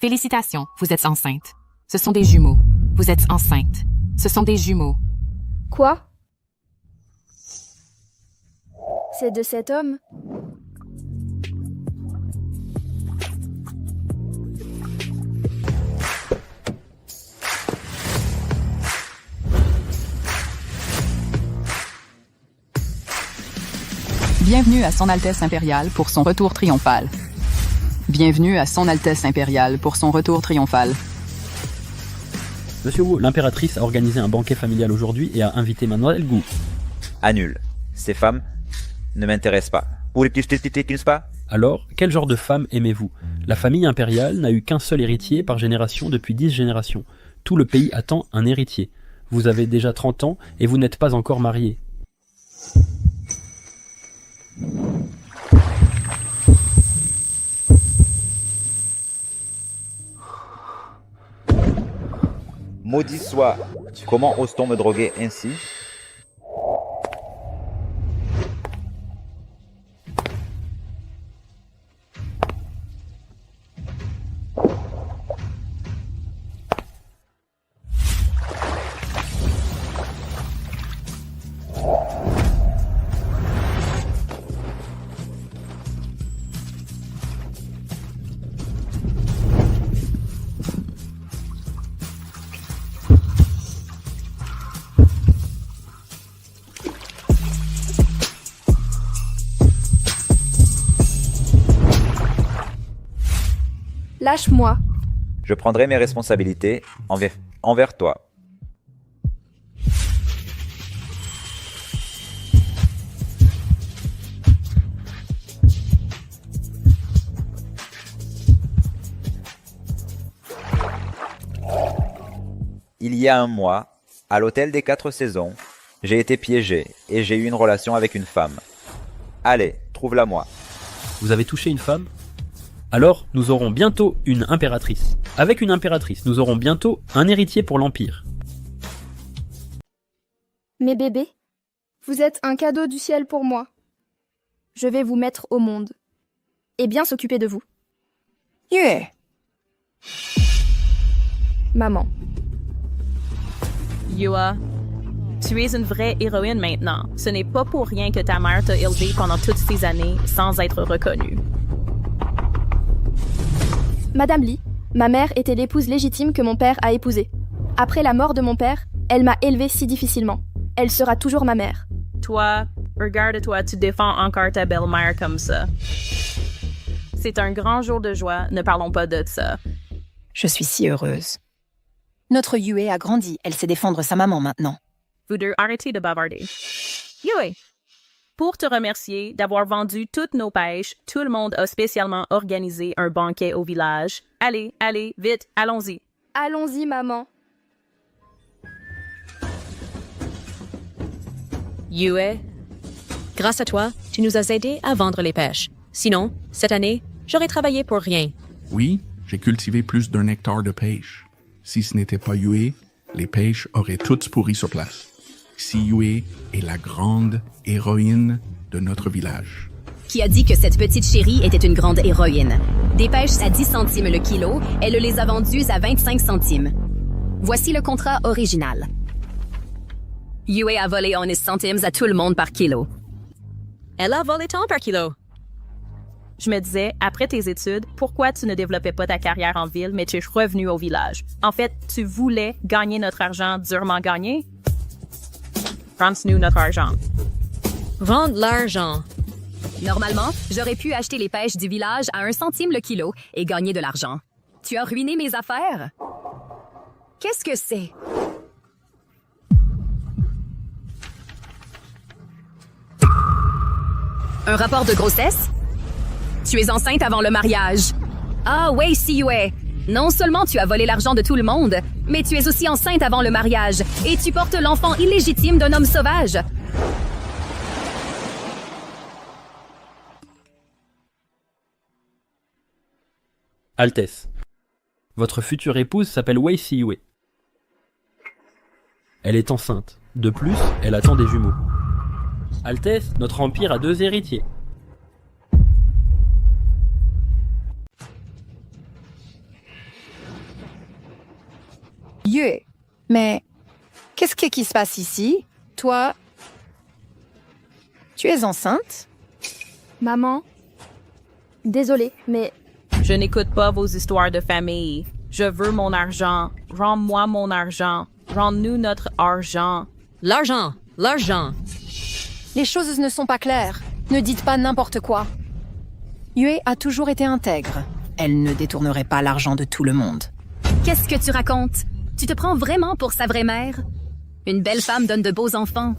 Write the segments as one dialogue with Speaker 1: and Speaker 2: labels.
Speaker 1: Félicitations, vous êtes enceinte. Ce sont des jumeaux. Vous êtes enceinte. Ce sont des jumeaux.
Speaker 2: Quoi? C'est de cet homme?
Speaker 3: Bienvenue à Son Altesse Impériale pour son retour triomphal. Bienvenue à Son Altesse Impériale pour son retour triomphal.
Speaker 4: Monsieur Wu, l'impératrice a organisé un banquet familial aujourd'hui et a invité Mademoiselle Gu.
Speaker 5: Annule. Ces femmes ne m'intéressent pas. Pour les petits pas.
Speaker 4: Alors, quel genre de femme aimez-vous? La famille impériale n'a eu qu'un seul héritier par génération depuis 10 générations. Tout le pays attend un héritier. Vous avez déjà 30 ans et vous n'êtes pas encore marié.
Speaker 5: Maudit soit. Comment ose-t-on me droguer ainsi?
Speaker 2: Lâche-moi.
Speaker 5: Je prendrai mes responsabilités envers toi. Il y a un mois, à l'hôtel des 4 saisons, j'ai été piégé et j'ai eu une relation avec une femme. Allez, trouve-la moi.
Speaker 4: Vous avez touché une femme? Alors, nous aurons bientôt une impératrice. Avec une impératrice, nous aurons bientôt un héritier pour l'Empire.
Speaker 2: Mes bébés, vous êtes un cadeau du ciel pour moi. Je vais vous mettre au monde. Et bien s'occuper de vous.
Speaker 6: Yeah.
Speaker 2: Maman.
Speaker 7: Yua, tu es une vraie héroïne maintenant. Ce n'est pas pour rien que ta mère t'a élevée pendant toutes ces années sans être reconnue.
Speaker 2: Madame Lee, ma mère était l'épouse légitime que mon père a épousée. Après la mort de mon père, elle m'a élevée si difficilement. Elle sera toujours ma mère.
Speaker 7: Toi, regarde-toi, tu défends encore ta belle-mère comme ça. C'est un grand jour de joie, ne parlons pas de ça.
Speaker 6: Je suis si heureuse. Notre Yue a grandi, elle sait défendre sa maman maintenant.
Speaker 7: Vous deux, arrêtez de bavarder. Yue, pour te remercier d'avoir vendu toutes nos pêches, tout le monde a spécialement organisé un banquet au village. Allez, vite, allons-y.
Speaker 2: Allons-y, maman.
Speaker 8: Yue, grâce à toi, tu nous as aidés à vendre les pêches. Sinon, cette année, j'aurais travaillé pour rien.
Speaker 9: Oui, j'ai cultivé plus d'1 hectare de pêche. Si ce n'était pas Yue, les pêches auraient toutes pourri sur place. Si Yue est la grande héroïne de notre village.
Speaker 10: Qui a dit que cette petite chérie était une grande héroïne? Des pêches à 10 centimes le kilo, elle les a vendues à 25 centimes. Voici le contrat original. Yue a volé 11 centimes à tout le monde par kilo.
Speaker 8: Elle a volé tant par kilo.
Speaker 7: Je me disais, après tes études, pourquoi tu ne développais pas ta carrière en ville, mais tu es revenu au village? En fait, tu voulais gagner notre argent durement gagné? Rends-nous notre argent.
Speaker 8: Rendre l'argent.
Speaker 10: Normalement, j'aurais pu acheter les pêches du village à 1 centime le kilo et gagner de l'argent. Tu as ruiné mes affaires? Qu'est-ce que c'est? Un rapport de grossesse? Tu es enceinte avant le mariage. Ah, Wei Siyue. Non seulement tu as volé l'argent de tout le monde, mais tu es aussi enceinte avant le mariage et tu portes l'enfant illégitime d'un homme sauvage.
Speaker 4: Altesse. Votre future épouse s'appelle Wei Siyue. Elle est enceinte. De plus, elle attend des jumeaux. Altesse, notre empire a 2 héritiers.
Speaker 6: Yue, mais qu'est-ce qui se passe ici? Toi, tu es enceinte?
Speaker 2: Maman, désolée, mais
Speaker 7: Je n'écoute pas vos histoires de famille. Je veux mon argent. Rends-moi mon argent. Rends-nous notre argent.
Speaker 8: L'argent! L'argent!
Speaker 6: Les choses ne sont pas claires. Ne dites pas n'importe quoi. Yue a toujours été intègre. Elle ne détournerait pas l'argent de tout le monde.
Speaker 10: Qu'est-ce que tu racontes? Tu te prends vraiment pour sa vraie mère? Une belle femme donne de beaux enfants.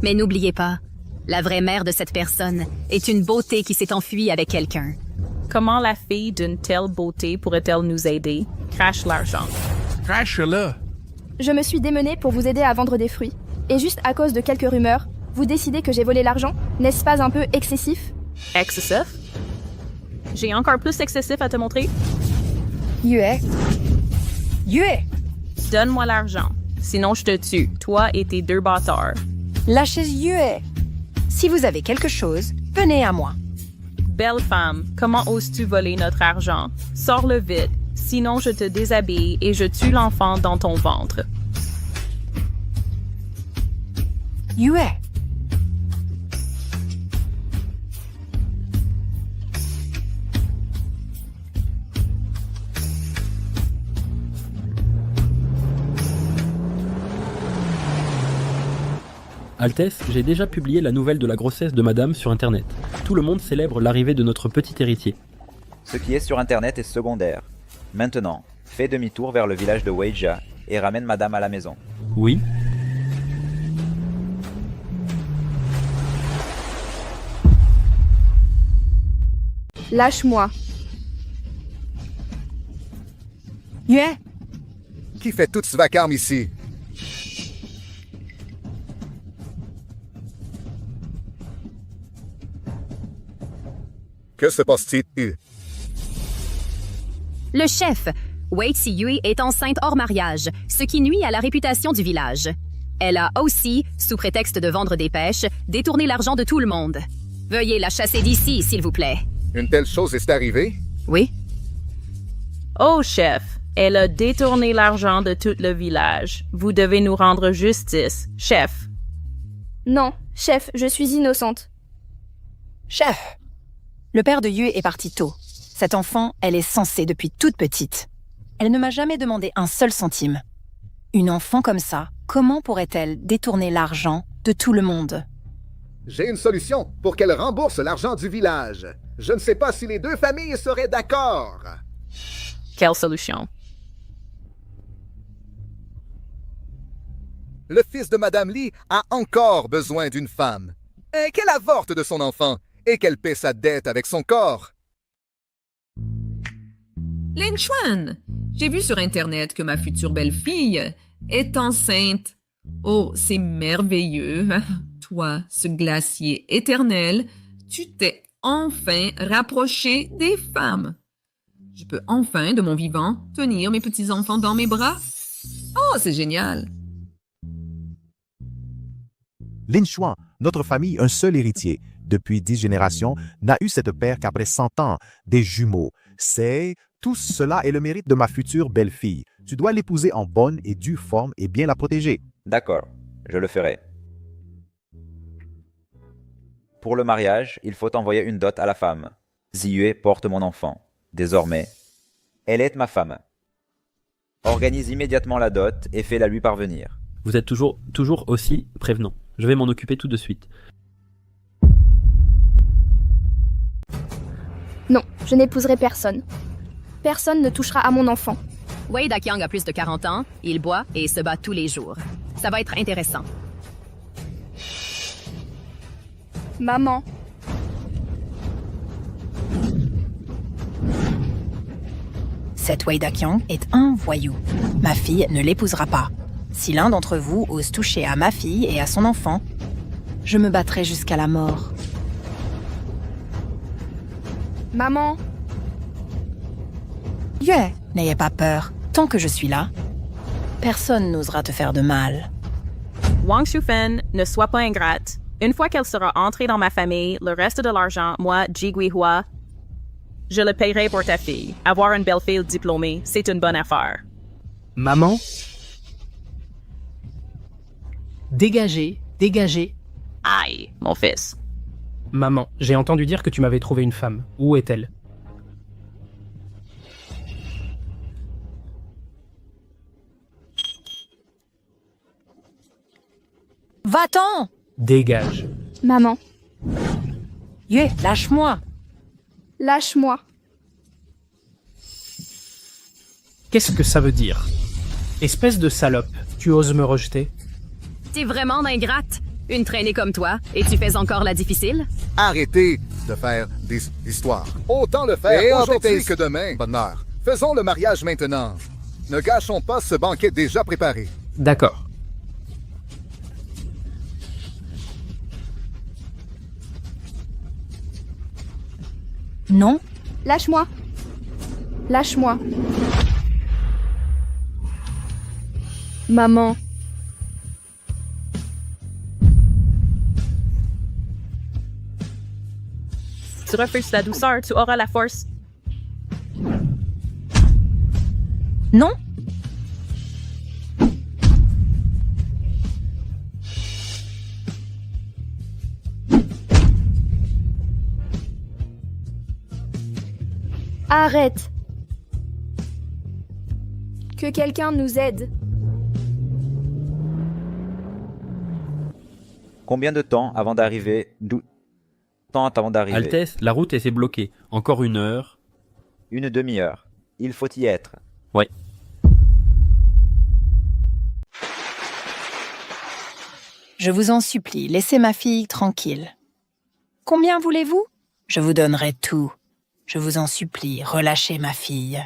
Speaker 10: Mais n'oubliez pas, la vraie mère de cette personne est une beauté qui s'est enfuie avec quelqu'un.
Speaker 7: Comment la fille d'une telle beauté pourrait-elle nous aider? Crache l'argent.
Speaker 9: Crache-le!
Speaker 2: je me suis démenée pour vous aider à vendre des fruits. Et juste à cause de quelques rumeurs, vous décidez que j'ai volé l'argent? N'est-ce pas un peu excessif?
Speaker 7: Excessif? J'ai encore plus excessif à te montrer.
Speaker 6: Yue! Yue!
Speaker 7: Donne-moi l'argent. Sinon, je te tue. Toi et tes 2 bâtards.
Speaker 6: Lâchez Yue! Si vous avez quelque chose, venez à moi.
Speaker 7: Belle femme, comment oses-tu voler notre argent? Sors-le vite. Sinon, je te déshabille et je tue l'enfant dans ton ventre.
Speaker 6: Yue!
Speaker 4: Altesse, j'ai déjà publié la nouvelle de la grossesse de madame sur internet. Tout le monde célèbre l'arrivée de notre petit héritier.
Speaker 5: Ce qui est sur internet est secondaire. Maintenant, fais demi-tour vers le village de Weija et ramène madame à la maison.
Speaker 4: Oui.
Speaker 2: Lâche-moi.
Speaker 6: Yue!
Speaker 11: Qui fait tout ce vacarme ici? Que se passe-t-il?
Speaker 10: Le chef, Wei Yue est enceinte hors mariage, ce qui nuit à la réputation du village. Elle a aussi, sous prétexte de vendre des pêches, détourné l'argent de tout le monde. Veuillez la chasser d'ici, s'il vous plaît.
Speaker 11: Une telle chose est arrivée?
Speaker 10: Oui?
Speaker 7: Oh, chef, elle a détourné l'argent de tout le village. Vous devez nous rendre justice, chef.
Speaker 2: Non, chef, je suis innocente.
Speaker 6: Chef! Le père de Yue est parti tôt. Cette enfant, elle est censée depuis toute petite. Elle ne m'a jamais demandé un seul centime. Une enfant comme ça, comment pourrait-elle détourner l'argent de tout le monde?
Speaker 11: J'ai une solution pour qu'elle rembourse l'argent du village. Je ne sais pas si les 2 familles seraient d'accord.
Speaker 7: Quelle solution?
Speaker 11: Le fils de Madame Li a encore besoin d'une femme. Et qu'elle avorte de son enfant et qu'elle paie sa dette avec son corps.
Speaker 12: Lin Chuan, j'ai vu sur Internet que ma future belle-fille est enceinte. Oh, c'est merveilleux. Toi, ce glacier éternel, tu t'es enfin rapproché des femmes. Je peux enfin, de mon vivant, tenir mes petits-enfants dans mes bras. Oh, c'est génial.
Speaker 13: Lin Chuan, notre famille, un seul héritier. Depuis 10 générations, n'a eu cette paire qu'après 100 ans, des jumeaux. Tout cela est le mérite de ma future belle-fille. Tu dois l'épouser en bonne et due forme et bien la protéger.
Speaker 5: D'accord, je le ferai. Pour le mariage, il faut envoyer une dot à la femme. Ziyue porte mon enfant. Désormais, elle est ma femme. Organise immédiatement la dot et fais-la lui parvenir.
Speaker 4: Vous êtes toujours aussi prévenant. Je vais m'en occuper tout de suite.
Speaker 2: Non, je n'épouserai personne. Personne ne touchera à mon enfant.
Speaker 10: Wei Daqiang a plus de 40 ans, il boit et se bat tous les jours. Ça va être intéressant.
Speaker 2: Maman.
Speaker 6: Cet Wei Daqiang est un voyou. Ma fille ne l'épousera pas. Si l'un d'entre vous ose toucher à ma fille et à son enfant, je me battrai jusqu'à la mort.
Speaker 2: Maman.
Speaker 6: Yue, n'ayez pas peur. Tant que je suis là, personne n'osera te faire de mal.
Speaker 7: Wang Shufen, ne sois pas ingrate. Une fois qu'elle sera entrée dans ma famille, le reste de l'argent, moi, Ji Guihua, je le paierai pour ta fille. Avoir une belle-fille diplômée, c'est une bonne affaire.
Speaker 14: Maman, Dégagez, dégagez.
Speaker 7: Aïe, mon fils.
Speaker 14: Maman, j'ai entendu dire que tu m'avais trouvé une femme. Où est-elle?
Speaker 6: Va-t'en!
Speaker 14: Dégage.
Speaker 2: Maman,
Speaker 6: Yue, lâche-moi!
Speaker 2: lâche-moi.
Speaker 14: Qu'est-ce que ça veut dire? Espèce de salope, tu oses me rejeter?
Speaker 10: T'es vraiment ingrate. Une traînée comme toi, et tu fais encore la difficile?
Speaker 11: Arrêtez de faire des histoires. Autant le faire aujourd'hui que demain, bonheur. Faisons le mariage maintenant. Ne gâchons pas ce banquet déjà préparé.
Speaker 14: D'accord.
Speaker 6: Non?
Speaker 2: Lâche-moi. Lâche-moi. Maman,
Speaker 7: Tu refuses la douceur, tu auras la force.
Speaker 6: Non?
Speaker 2: arrête. Que quelqu'un nous aide.
Speaker 5: Combien de temps avant d'arriver Temps avant d'arriver.
Speaker 4: Altesse, la route était bloquée. Encore 1 heure.
Speaker 5: Une demi-heure. Il faut y être.
Speaker 4: Ouais.
Speaker 6: Je vous en supplie, laissez ma fille tranquille. Combien voulez-vous? Je vous donnerai tout. Je vous en supplie, relâchez ma fille.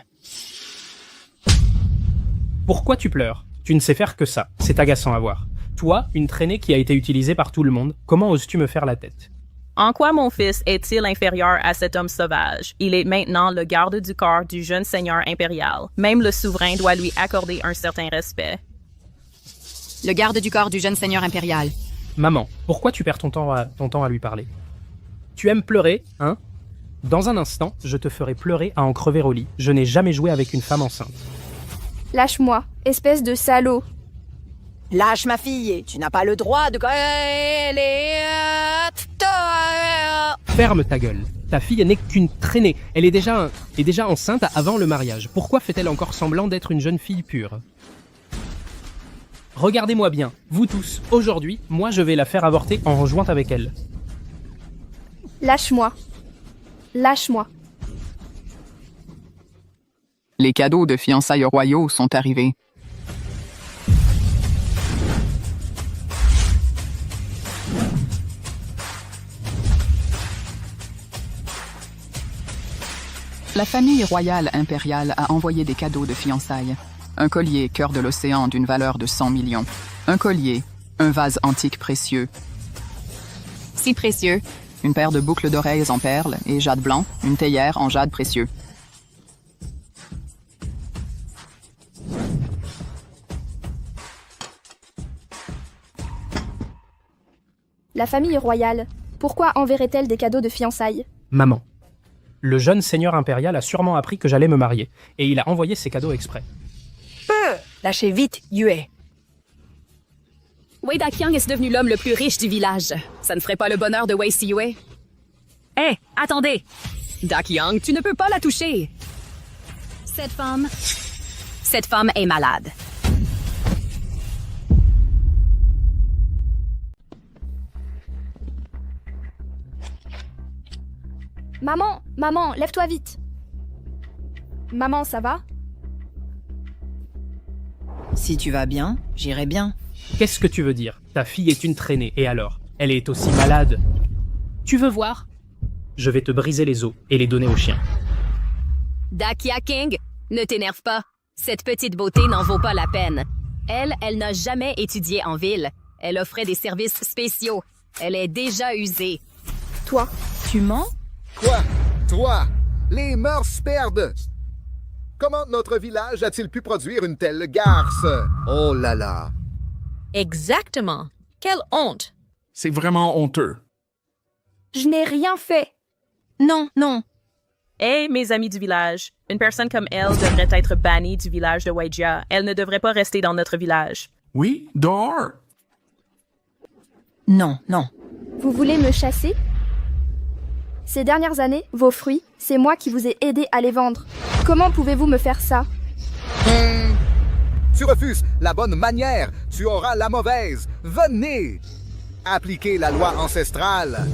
Speaker 14: Pourquoi tu pleures? Tu ne sais faire que ça. C'est agaçant à voir. Toi, une traînée qui a été utilisée par tout le monde, comment oses-tu me faire la tête?
Speaker 7: En quoi mon fils est-il inférieur à cet homme sauvage? Il est maintenant le garde du corps du jeune seigneur impérial. Même le souverain doit lui accorder un certain respect.
Speaker 1: Le garde du corps du jeune seigneur impérial.
Speaker 14: Maman, pourquoi tu perds ton temps à lui parler? Tu aimes pleurer, hein? Dans un instant, je te ferai pleurer à en crever au lit. Je n'ai jamais joué avec une femme enceinte.
Speaker 2: Lâche-moi, espèce de salaud.
Speaker 6: Lâche ma fille, tu n'as pas le droit de...
Speaker 14: Ferme ta gueule. Ta fille n'est qu'une traînée. Elle est déjà enceinte avant le mariage. Pourquoi fait-elle encore semblant d'être une jeune fille pure? Regardez-moi bien, vous tous. Aujourd'hui, moi je vais la faire avorter en rejointe avec elle.
Speaker 2: Lâche-moi. Lâche-moi.
Speaker 3: Les cadeaux de fiançailles royaux sont arrivés. La famille royale impériale a envoyé des cadeaux de fiançailles. Un collier cœur de l'océan d'une valeur de 100 millions. Un collier, un vase antique précieux.
Speaker 1: Si précieux.
Speaker 3: Une paire de boucles d'oreilles en perles et jade blanc, une théière en jade précieux.
Speaker 2: La famille royale, pourquoi enverrait-elle des cadeaux de fiançailles?
Speaker 14: Maman. Le jeune seigneur impérial a sûrement appris que j'allais me marier, et il a envoyé ses cadeaux exprès.
Speaker 6: Lâchez vite, Yue.
Speaker 10: Wei Daqiang est devenu l'homme le plus riche du village. Ça ne ferait pas le bonheur de Wei Siyue? Hé, attendez! Daqiang, tu ne peux pas la toucher! Cette femme est malade.
Speaker 2: Maman, lève-toi vite. Maman, ça va?
Speaker 6: Si tu vas bien, j'irai bien.
Speaker 14: Qu'est-ce que tu veux dire? Ta fille est une traînée, et alors? Elle est aussi malade. Tu veux voir? Je vais te briser les os et les donner aux chiens.
Speaker 10: Dakia King, ne t'énerve pas. Cette petite beauté n'en vaut pas la peine. Elle n'a jamais étudié en ville. Elle offrait des services spéciaux. Elle est déjà usée.
Speaker 2: Toi,
Speaker 6: tu mens?
Speaker 11: Quoi? Toi? Les mœurs perdent! Comment notre village a-t-il pu produire une telle garce? Oh là là!
Speaker 8: Exactement. Quelle honte!
Speaker 9: C'est vraiment honteux.
Speaker 2: je n'ai rien fait.
Speaker 6: Non.
Speaker 7: Hé, mes amis du village, une personne comme elle devrait être bannie du village de Waijia. Elle ne devrait pas rester dans notre village.
Speaker 9: Oui, dehors.
Speaker 6: Non, non.
Speaker 2: Vous voulez me chasser? Ces dernières années, vos fruits, c'est moi qui vous ai aidé à les vendre. Comment pouvez-vous me faire ça?
Speaker 11: Tu refuses la bonne manière, tu auras la mauvaise. Venez! Appliquez la loi ancestrale.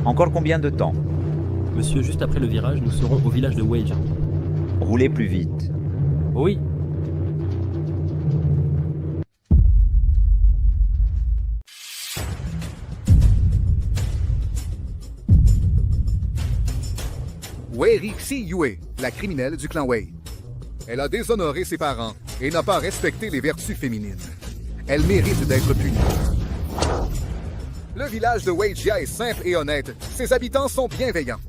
Speaker 5: Encore combien de temps?
Speaker 4: Monsieur, juste après le virage, nous serons au village de Wage.
Speaker 5: Roulez plus vite.
Speaker 4: Oui.
Speaker 11: Weirixi Yue, la criminelle du clan Wei. Elle a déshonoré ses parents et n'a pas respecté les vertus féminines. Elle mérite d'être punie. Le village de Weijia est simple et honnête. Ses habitants sont bienveillants.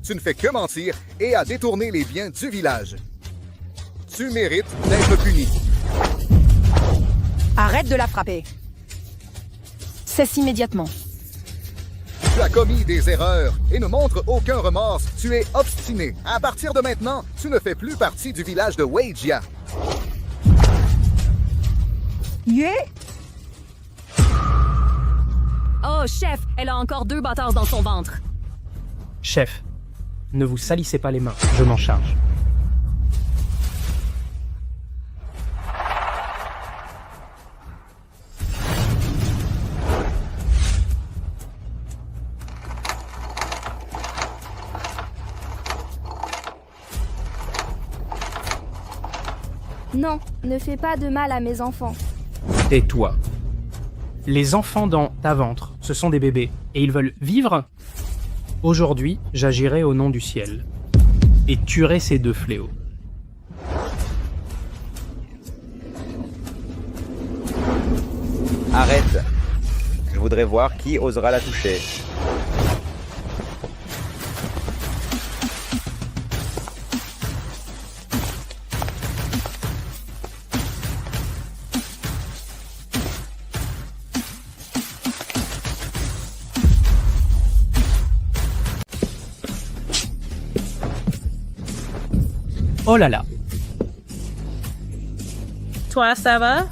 Speaker 11: Tu ne fais que mentir et à détourner les biens du village. Tu mérites d'être puni.
Speaker 6: Arrête de la frapper. Cesse immédiatement.
Speaker 11: Tu as commis des erreurs et ne montres aucun remords. Tu es obstiné. À partir de maintenant, tu ne fais plus partie du village de Weijia.
Speaker 6: Yue?
Speaker 10: Oh, chef, elle a encore 2 bâtards dans son ventre.
Speaker 14: Chef, ne vous salissez pas les mains, je m'en charge.
Speaker 2: Non, ne fais pas de mal à mes enfants.
Speaker 14: Tais-toi. Les enfants dans ta ventre, ce sont des bébés, et ils veulent vivre. Aujourd'hui, j'agirai au nom du ciel, et tuerai ces 2 fléaux.
Speaker 5: Arrête. Je voudrais voir qui osera la toucher.
Speaker 14: Oh là là.
Speaker 7: Toi, ça va?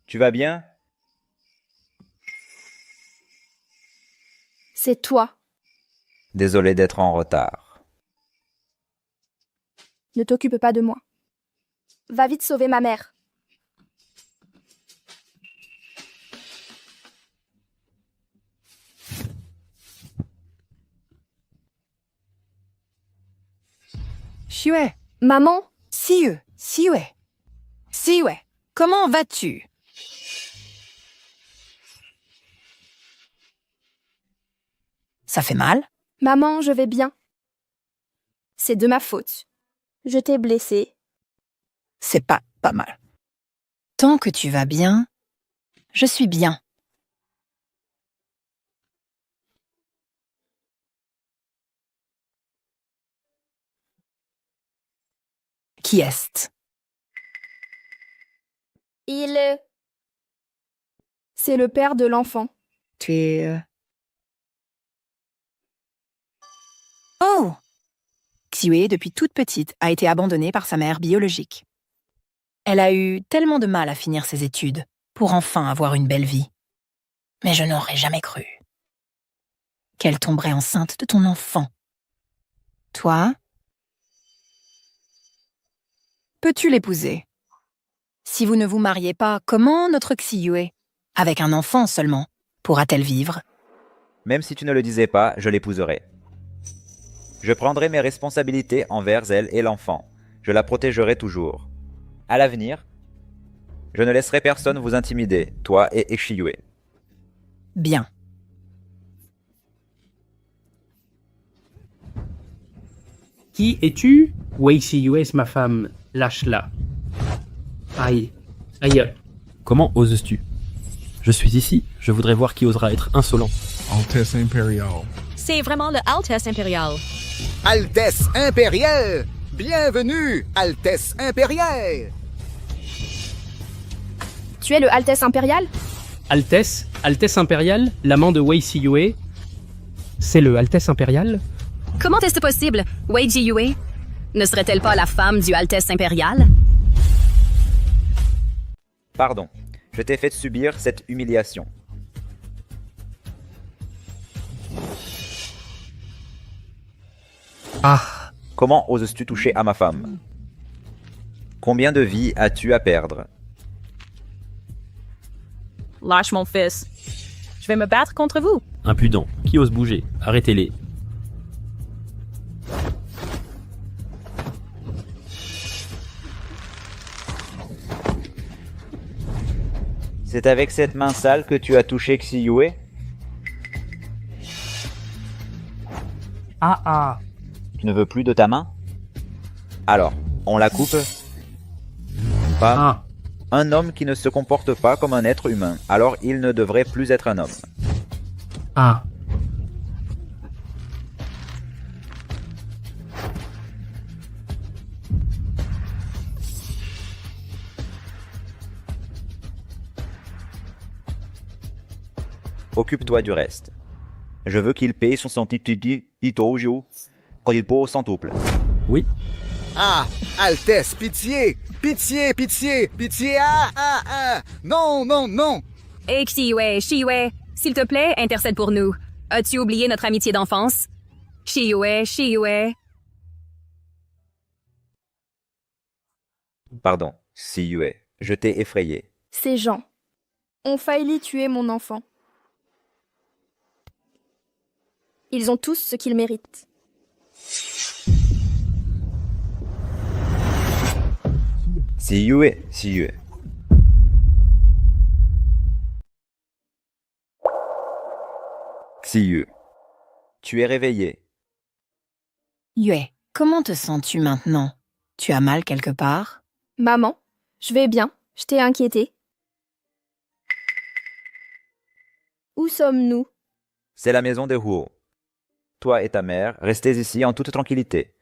Speaker 5: Tu vas bien?
Speaker 2: C'est toi.
Speaker 5: Désolé d'être en retard.
Speaker 2: Ne t'occupe pas de moi. Va vite sauver ma mère.
Speaker 6: Xue.
Speaker 2: Maman?
Speaker 6: Siue. Comment vas-tu? Ça fait mal?
Speaker 2: Maman, je vais bien. C'est de ma faute. Je t'ai blessée.
Speaker 6: C'est pas mal. Tant que tu vas bien, je suis bien. Qui est-ce?
Speaker 2: C'est le père de l'enfant.
Speaker 6: Tu es... Oh! Xue, depuis toute petite, a été abandonnée par sa mère biologique. Elle a eu tellement de mal à finir ses études pour enfin avoir une belle vie. Mais je n'aurais jamais cru qu'elle tomberait enceinte de ton enfant. Toi? Peux-tu l'épouser? Si vous ne vous mariez pas, comment notre Xiyue, avec un enfant seulement, pourra-t-elle vivre?
Speaker 5: Même si tu ne le disais pas, je l'épouserai. Je prendrai mes responsabilités envers elle et l'enfant. Je la protégerai toujours. À l'avenir, je ne laisserai personne vous intimider, toi et Xiyue.
Speaker 6: Bien.
Speaker 14: Qui es-tu? Weixi Yue est ma femme. Lâche-la. Aïe. Aïe.
Speaker 4: Comment oses-tu? Je suis ici, je voudrais voir qui osera être insolent.
Speaker 9: Altesse impériale.
Speaker 8: C'est vraiment le Altesse impériale.
Speaker 11: Altesse impériale! Bienvenue, Altesse impériale!
Speaker 2: Tu es le Altesse impériale?
Speaker 14: Altesse impériale, l'amant de Weixi Yue. C'est le Altesse impériale?
Speaker 10: Comment est-ce possible? Wei Jiyue ne serait-elle pas la femme du Altesse impériale?
Speaker 5: Pardon, je t'ai fait subir cette humiliation.
Speaker 14: Ah,
Speaker 5: Comment oses-tu toucher à ma femme? Combien de vies as-tu à perdre?
Speaker 7: Lâche mon fils. Je vais me battre contre vous.
Speaker 4: Impudent. Qui ose bouger? Arrêtez-les.
Speaker 5: C'est avec cette main sale que tu as touché Xiyue?
Speaker 14: ah.
Speaker 5: Tu ne veux plus de ta main? Alors, on la coupe? Pas.
Speaker 14: Ah.
Speaker 5: Un homme qui ne se comporte pas comme un être humain, alors il ne devrait plus être un homme.
Speaker 14: Ah.
Speaker 5: Occupe-toi du reste. Je veux qu'il paye son santitidi Itojo quand il pose centuple.
Speaker 4: Oui.
Speaker 11: Ah, Altesse, pitié! Pitié, pitié, pitié! Ah! Non, non, non!
Speaker 10: Hé, Xiyue, s'il te plaît, intercède pour nous. As-tu oublié notre amitié d'enfance? Xiyue.
Speaker 5: Pardon, Xiyue, je t'ai effrayé.
Speaker 2: Ces gens ont failli tuer mon enfant. Ils ont tous ce qu'ils méritent.
Speaker 5: Xiyue. Xiyue, tu es réveillé.
Speaker 6: Yue, comment te sens-tu maintenant? Tu as mal quelque part?
Speaker 2: Maman, je vais bien. Je t'ai inquiétée. Où sommes-nous?
Speaker 5: C'est la maison des Huo. Toi et ta mère, restez ici en toute tranquillité.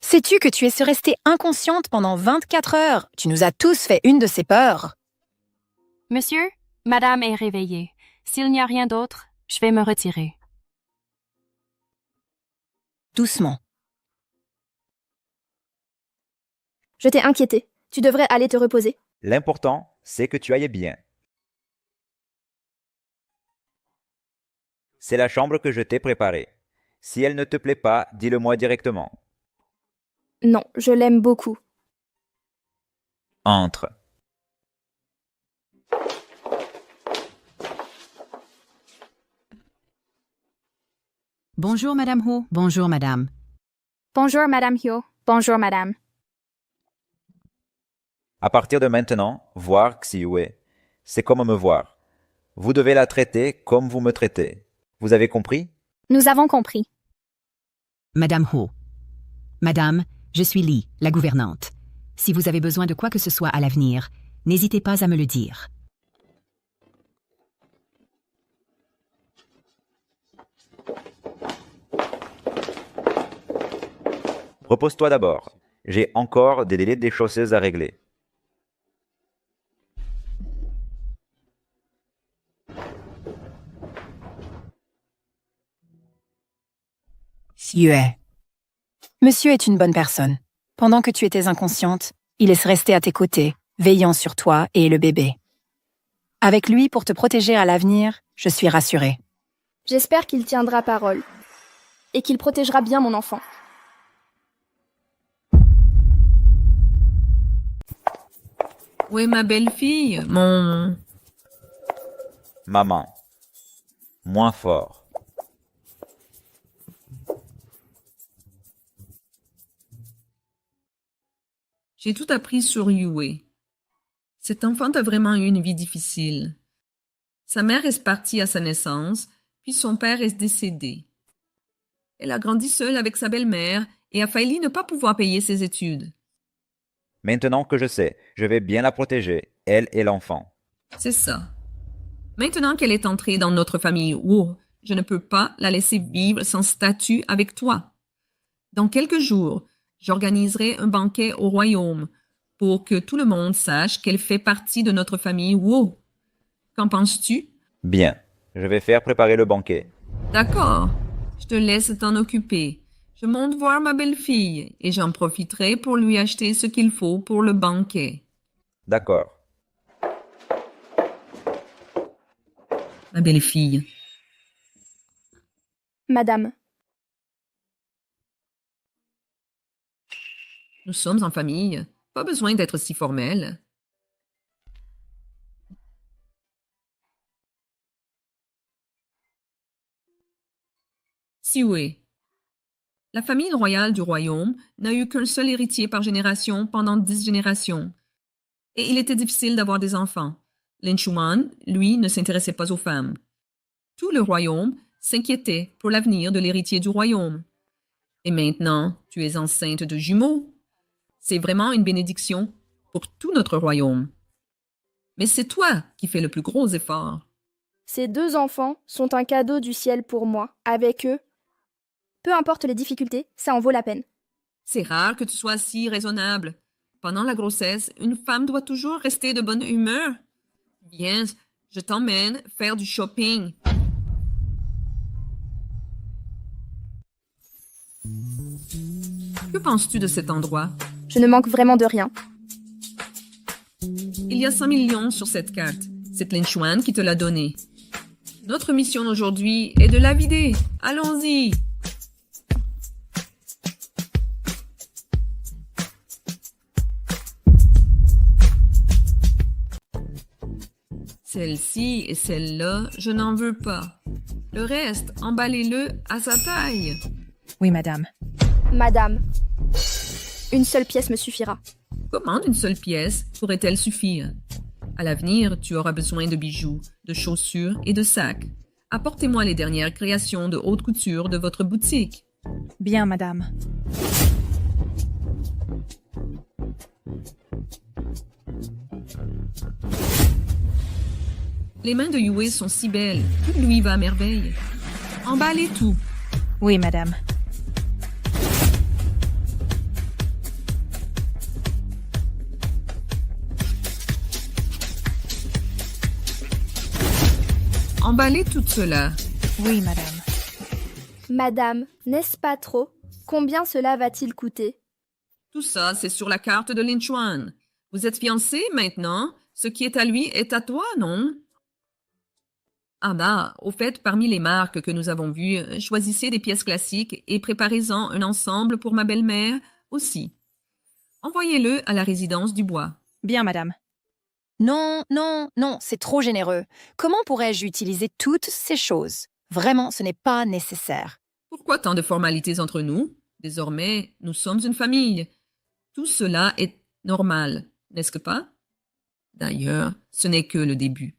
Speaker 6: Sais-tu que tu es restée inconsciente pendant 24 heures? Tu nous as tous fait une de ces peurs.
Speaker 1: Monsieur, madame est réveillée. S'il n'y a rien d'autre, je vais me retirer.
Speaker 6: Doucement.
Speaker 2: Je t'ai inquiétée. Tu devrais aller te reposer.
Speaker 5: L'important, c'est que tu ailles bien. C'est la chambre que je t'ai préparée. Si elle ne te plaît pas, dis-le-moi directement.
Speaker 2: Non, je l'aime beaucoup.
Speaker 5: Entre.
Speaker 15: Bonjour, Madame Ho. Bonjour, Madame.
Speaker 2: Bonjour, Madame Hyo. Bonjour, Madame.
Speaker 5: À partir de maintenant, voir Xiyue, c'est comme me voir. Vous devez la traiter comme vous me traitez. Vous avez compris?
Speaker 2: Nous avons compris.
Speaker 15: Madame Ho. Madame, je suis Li, la gouvernante. Si vous avez besoin de quoi que ce soit à l'avenir, n'hésitez pas à me le dire.
Speaker 5: Repose-toi d'abord. J'ai encore des délais des chaussées à régler.
Speaker 6: Yue. Monsieur est une bonne personne. Pendant que tu étais inconsciente, il est resté à tes côtés, veillant sur toi et le bébé. Avec lui pour te protéger à l'avenir, je suis rassurée.
Speaker 2: J'espère qu'il tiendra parole et qu'il protégera bien mon enfant.
Speaker 12: Oui, ma belle-fille, mon...
Speaker 5: Maman. Moins fort.
Speaker 12: J'ai tout appris sur Yue. Cet enfant a vraiment eu une vie difficile. Sa mère est partie à sa naissance, puis son père est décédé. Elle a grandi seule avec sa belle-mère et a failli ne pas pouvoir payer ses études.
Speaker 5: Maintenant que je sais, je vais bien la protéger, elle et l'enfant.
Speaker 12: C'est ça. Maintenant qu'elle est entrée dans notre famille Wu, je ne peux pas la laisser vivre sans statut avec toi. Dans quelques jours, j'organiserai un banquet au royaume pour que tout le monde sache qu'elle fait partie de notre famille Wu. Qu'en penses-tu?
Speaker 5: Bien, je vais faire préparer le banquet.
Speaker 12: D'accord. Je te laisse t'en occuper. Je monte voir ma belle-fille et j'en profiterai pour lui acheter ce qu'il faut pour le banquet.
Speaker 5: D'accord.
Speaker 12: Ma belle-fille.
Speaker 2: Madame.
Speaker 12: Nous sommes en famille. Pas besoin d'être si formel. Sioué. La famille royale du royaume n'a eu qu'un seul héritier par génération pendant 10 générations. Et il était difficile d'avoir des enfants. Lin Chuan, lui, ne s'intéressait pas aux femmes. Tout le royaume s'inquiétait pour l'avenir de l'héritier du royaume. Et maintenant, tu es enceinte de jumeaux. C'est vraiment une bénédiction pour tout notre royaume. Mais c'est toi qui fais le plus gros effort.
Speaker 2: Ces 2 enfants sont un cadeau du ciel pour moi. Avec eux, peu importe les difficultés, ça en vaut la peine.
Speaker 12: C'est rare que tu sois si raisonnable. Pendant la grossesse, une femme doit toujours rester de bonne humeur. Viens, je t'emmène faire du shopping. Que penses-tu de cet endroit?
Speaker 2: Je ne manque vraiment de rien.
Speaker 12: Il y a 100 millions sur cette carte. C'est Lin Chuan qui te l'a donné. Notre mission aujourd'hui est de la vider. Allons-y. Celle-ci et celle-là, je n'en veux pas. Le reste, emballez-le à sa taille.
Speaker 6: Oui, madame.
Speaker 2: Madame. Une seule pièce me suffira.
Speaker 12: Comment une seule pièce pourrait-elle suffire? À l'avenir, tu auras besoin de bijoux, de chaussures et de sacs. Apportez-moi les dernières créations de haute couture de votre boutique.
Speaker 6: Bien, madame.
Speaker 12: Les mains de Yue sont si belles, tout lui va à merveille. Emballez tout.
Speaker 6: Oui, madame.
Speaker 12: Emballez tout cela.
Speaker 6: Oui, madame.
Speaker 2: Madame, n'est-ce pas trop? Combien cela va-t-il coûter?
Speaker 12: Tout ça, c'est sur la carte de Lin Chuan. Vous êtes fiancés maintenant. Ce qui est à lui est à toi, non? Ah bah, au fait, parmi les marques que nous avons vues, choisissez des pièces classiques et préparez-en un ensemble pour ma belle-mère aussi. Envoyez-le à la résidence du bois.
Speaker 6: Bien, madame. Non, non, non, c'est trop généreux. Comment pourrais-je utiliser toutes ces choses? Vraiment, ce n'est pas nécessaire.
Speaker 12: Pourquoi tant de formalités entre nous? Désormais, nous sommes une famille. Tout cela est normal, n'est-ce pas? D'ailleurs, ce n'est que le début.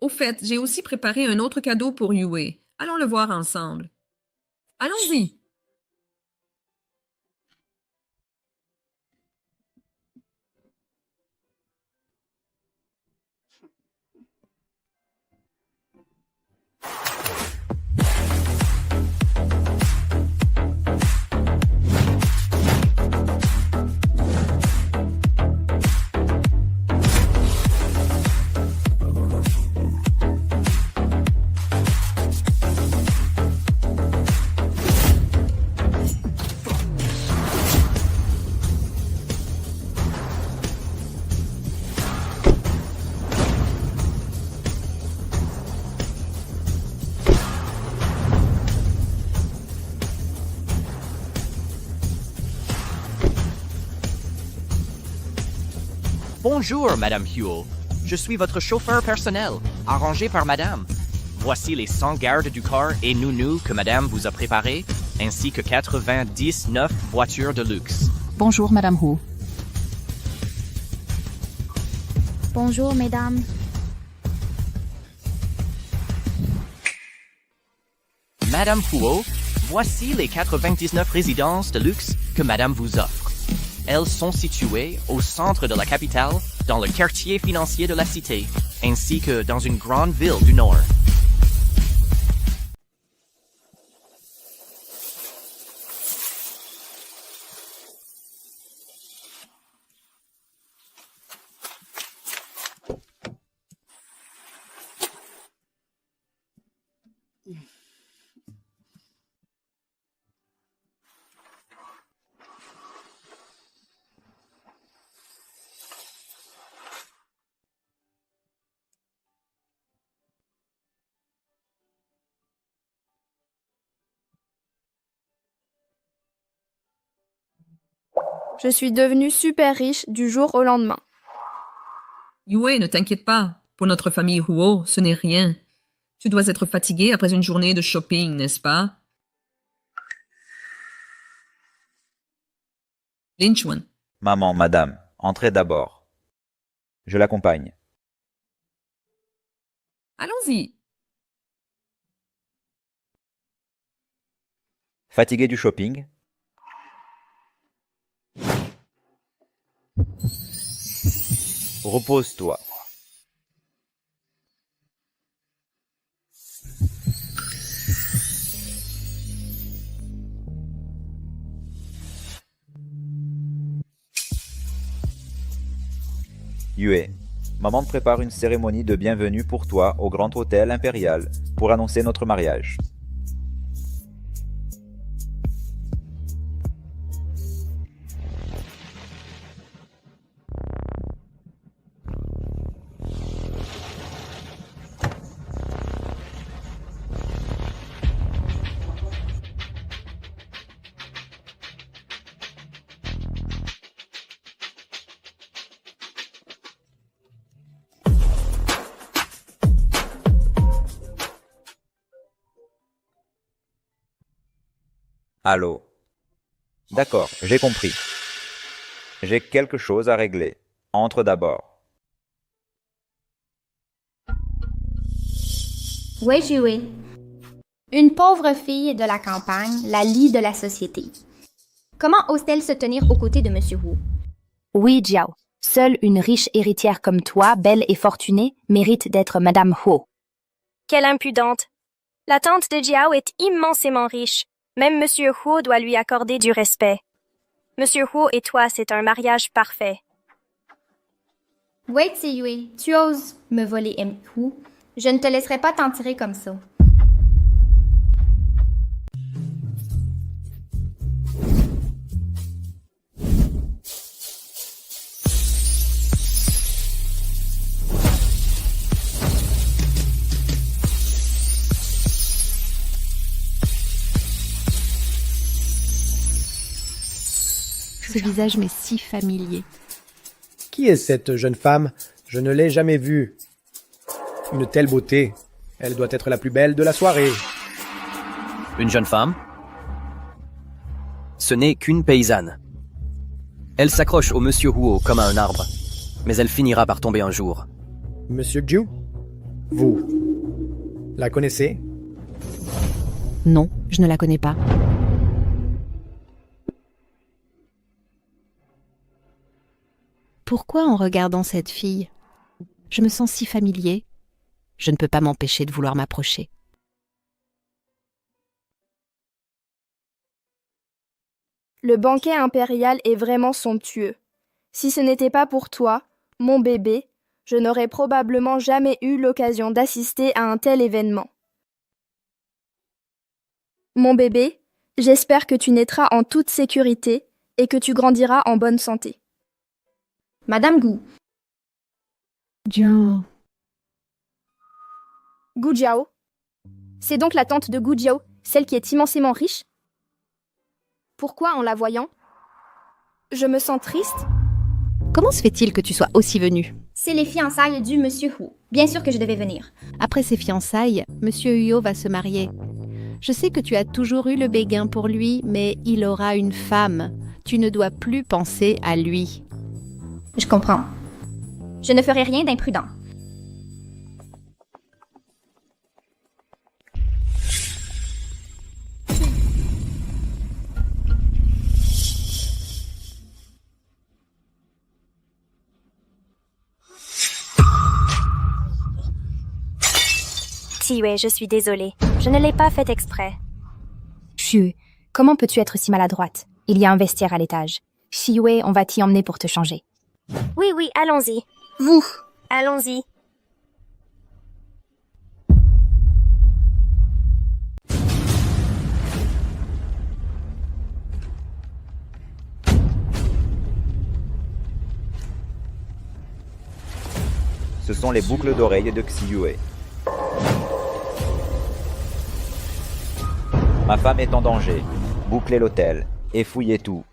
Speaker 12: Au fait, j'ai aussi préparé un autre cadeau pour Yue. Allons le voir ensemble. Allons-y.
Speaker 16: Bonjour, Madame Huo. Je suis votre chauffeur personnel, arrangé par Madame. Voici les 100 gardes du corps et nounous que Madame vous a préparés, ainsi que 99 voitures de luxe.
Speaker 3: Bonjour, Madame Hu.
Speaker 17: Bonjour, mesdames.
Speaker 16: Madame Huo, voici les 99 résidences de luxe que Madame vous offre. Elles sont situées au centre de la capitale, dans le quartier financier de la cité, ainsi que dans une grande ville du Nord.
Speaker 2: Je suis devenue super riche du jour au lendemain.
Speaker 12: Yue, ne t'inquiète pas. Pour notre famille Huo, ce n'est rien. Tu dois être fatigué après une journée de shopping, n'est-ce pas? Lin Chuan.
Speaker 5: Maman, madame, entrez d'abord. Je l'accompagne.
Speaker 12: Allons-y.
Speaker 5: Fatigué du shopping? Repose-toi. Yue, maman te prépare une cérémonie de bienvenue pour toi au Grand Hôtel Impérial pour annoncer notre mariage. Allô? D'accord, j'ai compris. J'ai quelque chose à régler. Entre d'abord.
Speaker 17: Oui, Yue. Une pauvre fille de la campagne, la lie de la société. Comment ose-t-elle se tenir aux côtés de Monsieur Wu?
Speaker 18: Oui, Jiao. Seule une riche héritière comme toi, belle et fortunée, mérite d'être Madame Huo.
Speaker 19: Quelle impudente! La tante de Jiao est immensément riche. Même Monsieur Huo doit lui accorder du respect. Monsieur Huo et toi, c'est un mariage parfait.
Speaker 17: Wait, Yue, tu oses me voler Hu. Je ne te laisserai pas t'en tirer comme ça.
Speaker 20: Ce visage m'est si familier.
Speaker 21: Qui est cette jeune femme? Je ne l'ai jamais vue. Une telle beauté. Elle doit être la plus belle de la soirée.
Speaker 16: Une jeune femme? Ce n'est qu'une paysanne. Elle s'accroche au Monsieur Huo comme à un arbre, mais elle finira par tomber un jour.
Speaker 21: Monsieur Jiu? Vous la connaissez?
Speaker 20: Non, je ne la connais pas. Pourquoi en regardant cette fille, je me sens si familier? Je ne peux pas m'empêcher de vouloir m'approcher.
Speaker 2: Le banquet impérial est vraiment somptueux. Si ce n'était pas pour toi, mon bébé, je n'aurais probablement jamais eu l'occasion d'assister à un tel événement. Mon bébé, j'espère que tu naîtras en toute sécurité et que tu grandiras en bonne santé. Madame Gu.
Speaker 20: Jiao.
Speaker 2: Gu Jiao. C'est donc la tante de Gu Jiao, celle qui est immensément riche? Pourquoi, en la voyant, je me sens triste?
Speaker 20: Comment se fait-il que tu sois aussi venu?
Speaker 17: C'est les fiançailles du Monsieur Hu. Bien sûr que je devais venir.
Speaker 20: Après ces fiançailles, Monsieur Huo va se marier. Je sais que tu as toujours eu le béguin pour lui, mais il aura une femme. Tu ne dois plus penser à lui.
Speaker 17: Je comprends. Je ne ferai rien d'imprudent.
Speaker 19: Yue, je suis désolée. Je ne l'ai pas fait exprès.
Speaker 18: Xue, comment peux-tu être si maladroite? Il y a un vestiaire à l'étage. Xiyue, on va t'y emmener pour te changer.
Speaker 19: Oui, allons-y.
Speaker 2: Vous.
Speaker 19: Allons-y.
Speaker 5: Ce sont les boucles d'oreilles de Xiyue. Ma femme est en danger. Bouclez l'hôtel et fouillez tout.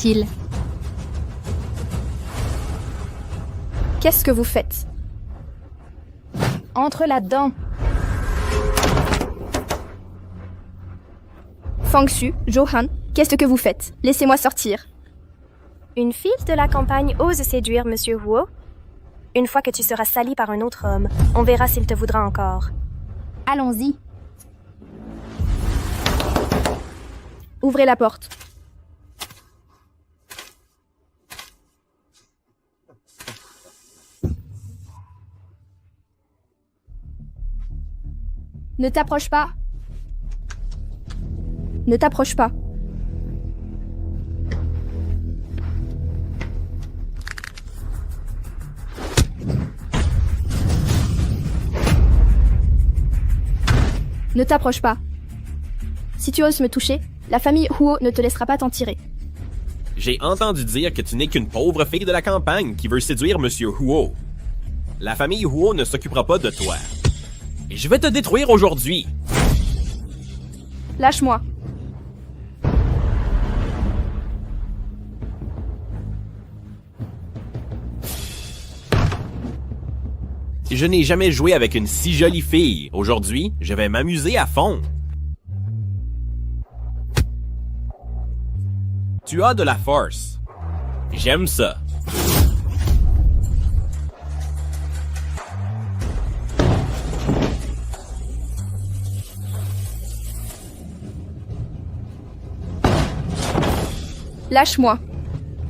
Speaker 17: passe-t-il?
Speaker 2: Qu'est-ce que vous faites?
Speaker 18: Entre là-dedans.
Speaker 2: Fangxu, Johan, qu'est-ce que vous faites? Laissez-moi sortir.
Speaker 19: Une fille de la campagne ose séduire Monsieur Huo? Une fois que tu seras sali par un autre homme, on verra s'il te voudra encore.
Speaker 18: Allons-y.
Speaker 2: Ouvrez la porte. Ne t'approche pas. Ne t'approche pas. Ne t'approche pas. Si tu oses me toucher, la famille Huo ne te laissera pas t'en tirer.
Speaker 13: J'ai entendu dire que tu n'es qu'une pauvre fille de la campagne qui veut séduire Monsieur Huo. La famille Huo ne s'occupera pas de toi. Et je vais te détruire aujourd'hui.
Speaker 2: Lâche-moi.
Speaker 13: Je n'ai jamais joué avec une si jolie fille. Aujourd'hui, je vais m'amuser à fond. Tu as de la force. J'aime ça.
Speaker 2: Lâche-moi.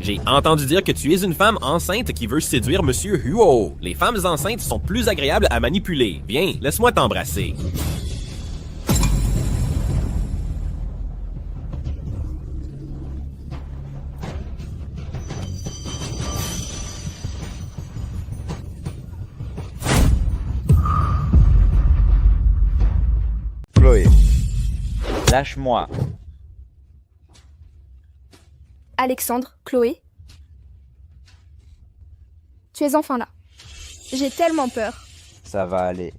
Speaker 13: J'ai entendu dire que tu es une femme enceinte qui veut séduire Monsieur Huo. Les femmes enceintes sont plus agréables à manipuler. Viens, laisse-moi t'embrasser.
Speaker 5: Chloé, lâche-moi.
Speaker 2: Alexandre, Chloé. Tu es enfin là. J'ai tellement peur.
Speaker 5: Ça va aller.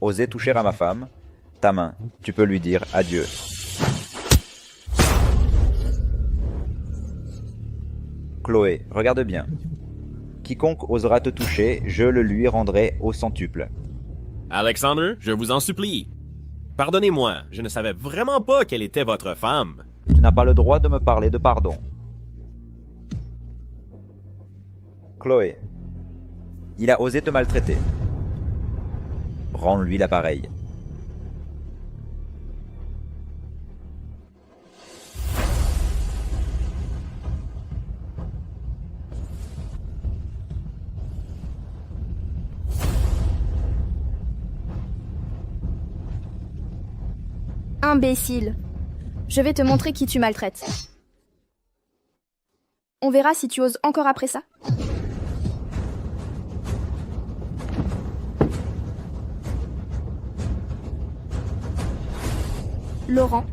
Speaker 5: Osez toucher à ma femme. Ta main, tu peux lui dire adieu. Chloé, regarde bien. Quiconque osera te toucher, je le lui rendrai au centuple.
Speaker 13: Alexandre, je vous en supplie. Pardonnez-moi, je ne savais vraiment pas quelle était votre femme.
Speaker 5: Tu n'as pas le droit de me parler de pardon. Chloé, il a osé te maltraiter. Rends-lui l'appareil.
Speaker 2: Imbécile. Je vais te montrer qui tu maltraites. On verra si tu oses encore après ça. Laurent,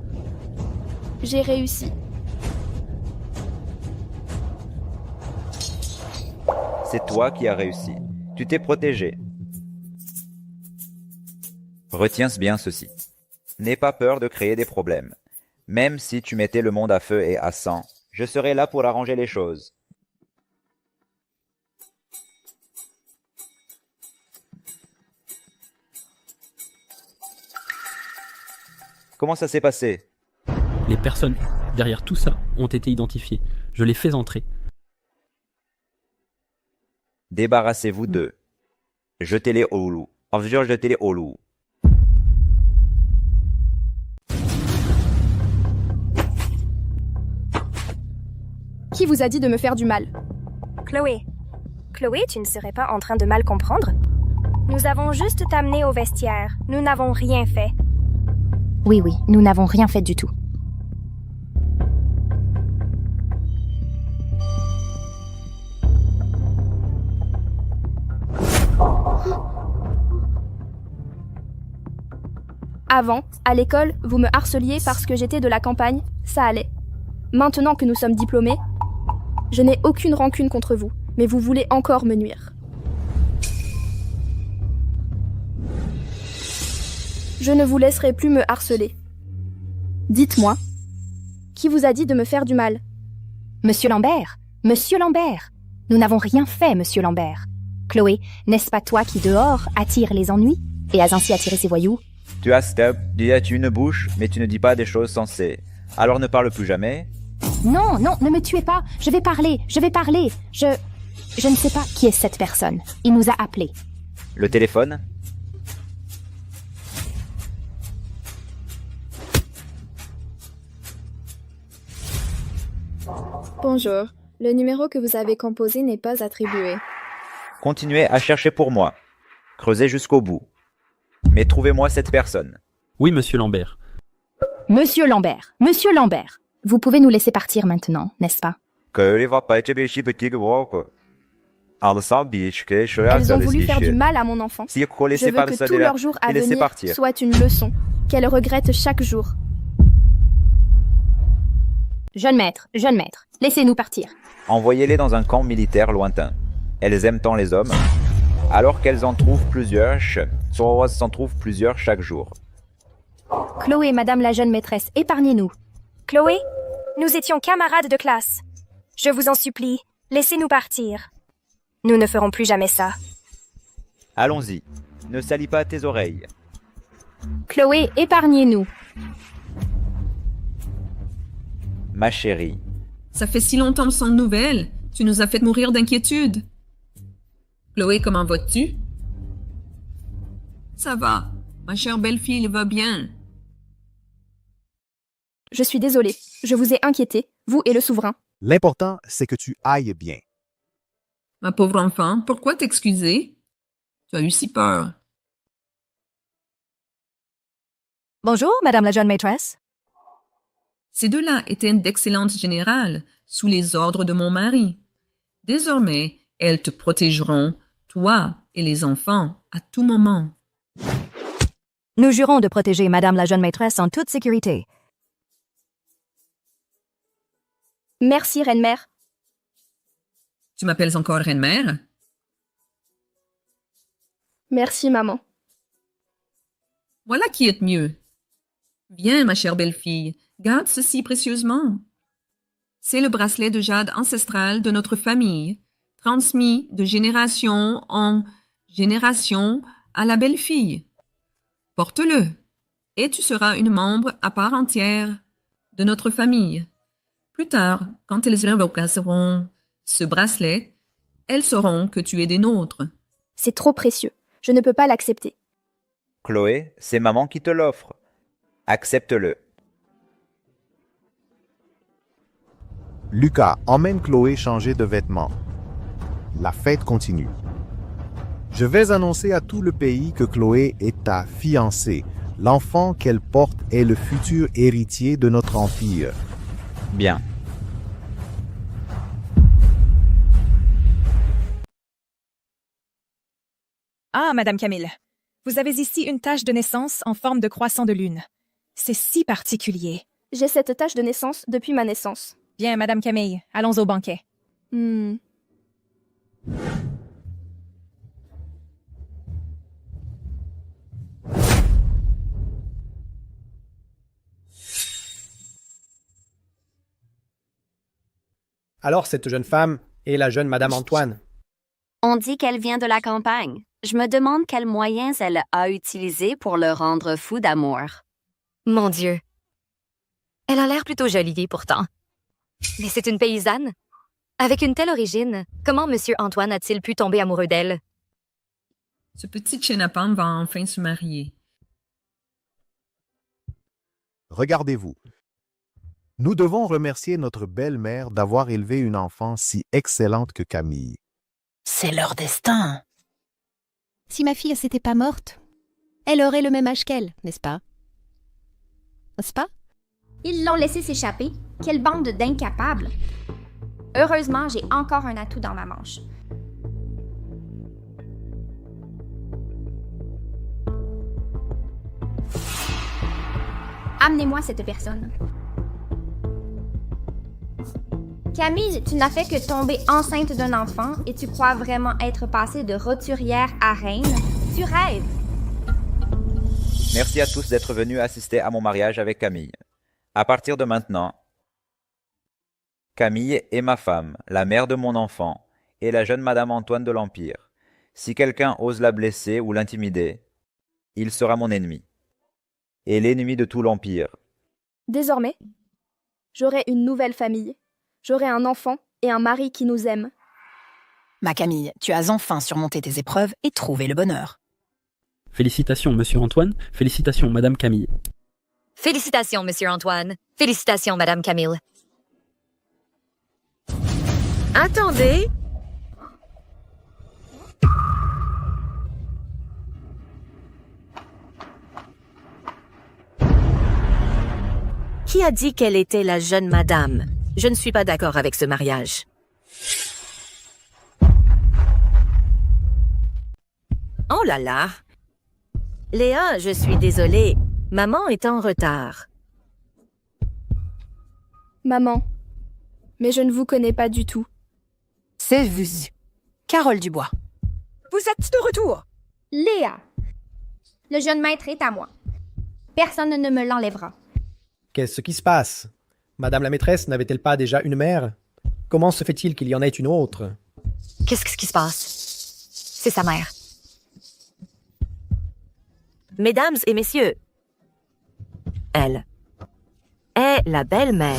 Speaker 2: j'ai réussi.
Speaker 5: C'est toi qui as réussi. Tu t'es protégé. Retiens bien ceci. N'aie pas peur de créer des problèmes. Même si tu mettais le monde à feu et à sang, je serai là pour arranger les choses. Comment ça s'est passé?
Speaker 4: Les personnes derrière tout ça ont été identifiées. Je les fais entrer.
Speaker 5: Débarrassez-vous d'eux. Jetez-les au loup. Jetez-les au loup.
Speaker 2: Qui vous a dit de me faire du mal?
Speaker 19: Chloé. Chloé, tu ne serais pas en train de mal comprendre? Nous avons juste t'amené au vestiaire. Nous n'avons rien fait.
Speaker 18: Oui, nous n'avons rien fait du tout.
Speaker 2: Avant, à l'école, vous me harceliez parce que j'étais de la campagne, ça allait. Maintenant que nous sommes diplômés, Je n'ai aucune rancune contre vous, mais vous voulez encore me nuire. Je ne vous laisserai plus me harceler. Dites-moi, qui vous a dit de me faire du mal?
Speaker 18: Monsieur Lambert, Monsieur Lambert, nous n'avons rien fait, Monsieur Lambert. Chloé, n'est-ce pas toi qui, dehors, attire les ennuis et as ainsi attiré ces voyous?
Speaker 5: Tu as stop, tu une bouche, mais tu ne dis pas des choses sensées. Alors ne parle plus jamais.
Speaker 18: Non, non, ne me tuez pas, je vais parler. Je ne sais pas qui est cette personne. Il nous a appelés.
Speaker 5: Le téléphone?
Speaker 2: Bonjour, le numéro que vous avez composé n'est pas attribué.
Speaker 5: Continuez à chercher pour moi. Creusez jusqu'au bout. Mais trouvez-moi cette personne.
Speaker 4: Oui, monsieur Lambert.
Speaker 18: Monsieur Lambert, Monsieur Lambert, vous pouvez nous laisser partir maintenant, n'est-ce pas?
Speaker 2: Elles ont voulu faire du mal à mon enfant. Je veux que tout leur jour à venir soit une leçon, qu'elles regrettent chaque jour.
Speaker 18: Jeune maître, laissez-nous partir.
Speaker 5: Envoyez-les dans un camp militaire lointain. Elles aiment tant les hommes, alors qu'elles en trouvent plusieurs, s'en trouvent plusieurs chaque jour.
Speaker 18: Chloé, madame la jeune maîtresse, épargnez-nous.
Speaker 19: Chloé, nous étions camarades de classe. Je vous en supplie, laissez-nous partir. Nous ne ferons plus jamais ça.
Speaker 5: Allons-y, ne salis pas tes oreilles.
Speaker 18: Chloé, épargnez-nous.
Speaker 5: Ma chérie.
Speaker 12: Ça fait si longtemps sans nouvelles. Tu nous as fait mourir d'inquiétude. Chloé, comment vas-tu? Ça va. Ma chère belle-fille va bien.
Speaker 2: Je suis désolée, je vous ai inquiété, vous et le souverain.
Speaker 9: L'important, c'est que tu ailles bien.
Speaker 12: Ma pauvre enfant, pourquoi t'excuser? Tu as eu si peur.
Speaker 6: Bonjour, madame la jeune maîtresse.
Speaker 12: Ces deux-là étaient d'excellentes générales, sous les ordres de mon mari. Désormais, elles te protégeront, toi et les enfants, à tout moment.
Speaker 6: Nous jurons de protéger madame la jeune maîtresse en toute sécurité.
Speaker 2: Merci, reine-mère.
Speaker 12: Tu m'appelles encore reine-mère?
Speaker 2: Merci, maman.
Speaker 12: Voilà qui est mieux. Viens, ma chère belle-fille, garde ceci précieusement. C'est le bracelet de jade ancestral de notre famille, transmis de génération en génération à la belle-fille. Porte-le, et tu seras une membre à part entière de notre famille. Plus tard, quand elles révoqueront ce bracelet, elles sauront que tu es des nôtres.
Speaker 2: C'est trop précieux. Je ne peux pas l'accepter.
Speaker 5: Chloé, c'est maman qui te l'offre. Accepte-le.
Speaker 9: Lucas, emmène Chloé changer de vêtements. La fête continue. Je vais annoncer à tout le pays que Chloé est ta fiancée. L'enfant qu'elle porte est le futur héritier de notre empire.
Speaker 5: Bien.
Speaker 6: Ah, madame Camille, vous avez ici une tache de naissance en forme de croissant de lune. C'est si particulier.
Speaker 2: J'ai cette tache de naissance depuis ma naissance.
Speaker 6: Bien, madame Camille, allons au banquet.
Speaker 21: Alors cette jeune femme est la jeune Madame Antoine.
Speaker 22: On dit qu'elle vient de la campagne. Je me demande quels moyens elle a utilisés pour le rendre fou d'amour.
Speaker 23: Mon Dieu. Elle a l'air plutôt jolie, pourtant. Mais c'est une paysanne. Avec une telle origine, comment M. Antoine a-t-il pu tomber amoureux d'elle?
Speaker 12: Ce petit chenapan va enfin se marier.
Speaker 9: Regardez-vous. Nous devons remercier notre belle-mère d'avoir élevé une enfant si excellente que Camille.
Speaker 6: C'est leur destin.
Speaker 20: Si ma fille s'était pas morte, elle aurait le même âge qu'elle, n'est-ce pas? N'est-ce pas?
Speaker 17: Ils l'ont laissé s'échapper. Quelle bande d'incapables! Heureusement, j'ai encore un atout dans ma manche. Amenez-moi cette personne. Camille, tu n'as fait que tomber enceinte d'un enfant et tu crois vraiment être passée de roturière à reine? Tu rêves!
Speaker 5: Merci à tous d'être venus assister à mon mariage avec Camille. À partir de maintenant, Camille est ma femme, la mère de mon enfant, et la jeune Madame Antoine de l'Empire. Si quelqu'un ose la blesser ou l'intimider, il sera mon ennemi, et l'ennemi de tout l'Empire.
Speaker 2: Désormais, j'aurai une nouvelle famille. J'aurai un enfant et un mari qui nous aiment.
Speaker 6: Ma Camille, tu as enfin surmonté tes épreuves et trouvé le bonheur.
Speaker 4: Félicitations, Monsieur Antoine. Félicitations, Madame Camille.
Speaker 23: Félicitations, Monsieur Antoine. Félicitations, Madame Camille.
Speaker 7: Attendez. Qui a dit qu'elle était la jeune madame? Je ne suis pas d'accord avec ce mariage. Oh là là! Léa, je suis désolée. Maman est en retard.
Speaker 2: Maman, mais je ne vous connais pas du tout.
Speaker 6: C'est vous. Carole Dubois.
Speaker 17: Vous êtes de retour! Léa, le jeune maître est à moi. Personne ne me l'enlèvera.
Speaker 21: Qu'est-ce qui se passe? Madame la maîtresse n'avait-elle pas déjà une mère? Comment se fait-il qu'il y en ait une autre?
Speaker 23: Qu'est-ce qui se passe? C'est sa mère.
Speaker 7: Mesdames et messieurs, elle est la belle-mère.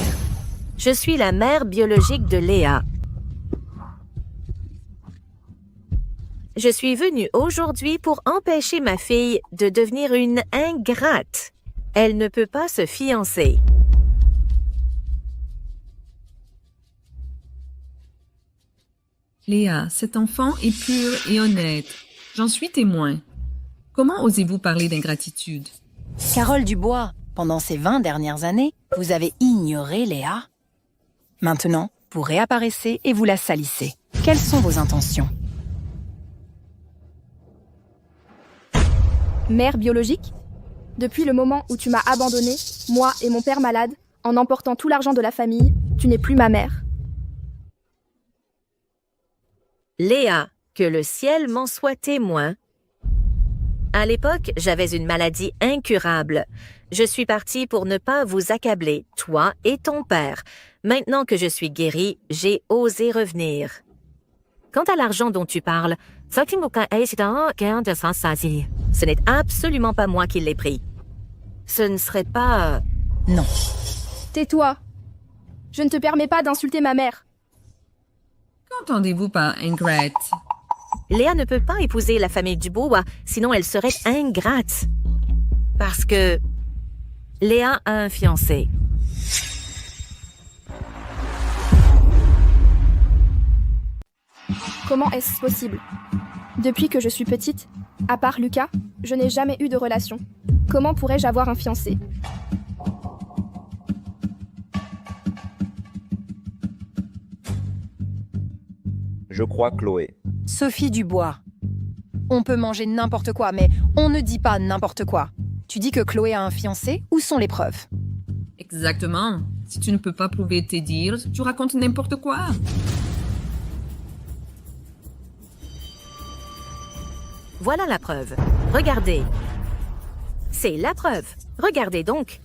Speaker 7: Je suis la mère biologique de Léa. Je suis venue aujourd'hui pour empêcher ma fille de devenir une ingrate. Elle ne peut pas se fiancer.
Speaker 12: Léa, cet enfant est pur et honnête. J'en suis témoin. Comment osez-vous parler d'ingratitude?
Speaker 6: Carole Dubois, pendant ces 20 dernières années, vous avez ignoré Léa. Maintenant, vous réapparaissez et vous la salissez. Quelles sont vos intentions?
Speaker 2: Mère biologique? Depuis le moment où tu m'as abandonnée, moi et mon père malade, en emportant tout l'argent de la famille, tu n'es plus ma mère.
Speaker 7: Léa, que le ciel m'en soit témoin. À l'époque, j'avais une maladie incurable. Je suis partie pour ne pas vous accabler, toi et ton père. Maintenant que je suis guérie, j'ai osé revenir. Quant à l'argent dont tu parles, ce n'est absolument pas moi qui l'ai pris. Ce ne serait pas...
Speaker 6: Non.
Speaker 2: Tais-toi. Je ne te permets pas d'insulter ma mère.
Speaker 12: Qu'entendez-vous par ingrate?
Speaker 7: Léa ne peut pas épouser la famille Dubois, sinon elle serait ingrate. Parce que Léa a un fiancé.
Speaker 2: Comment est-ce possible? Depuis que je suis petite, à part Lucas, je n'ai jamais eu de relation. Comment pourrais-je avoir un fiancé?
Speaker 5: Je crois Chloé.
Speaker 6: Sophie Dubois. On peut manger n'importe quoi, mais on ne dit pas n'importe quoi. Tu dis que Chloé a un fiancé? Où sont les preuves?
Speaker 12: Exactement. Si tu ne peux pas prouver tes dires, tu racontes n'importe quoi.
Speaker 7: Voilà la preuve. Regardez. C'est la preuve. Regardez donc.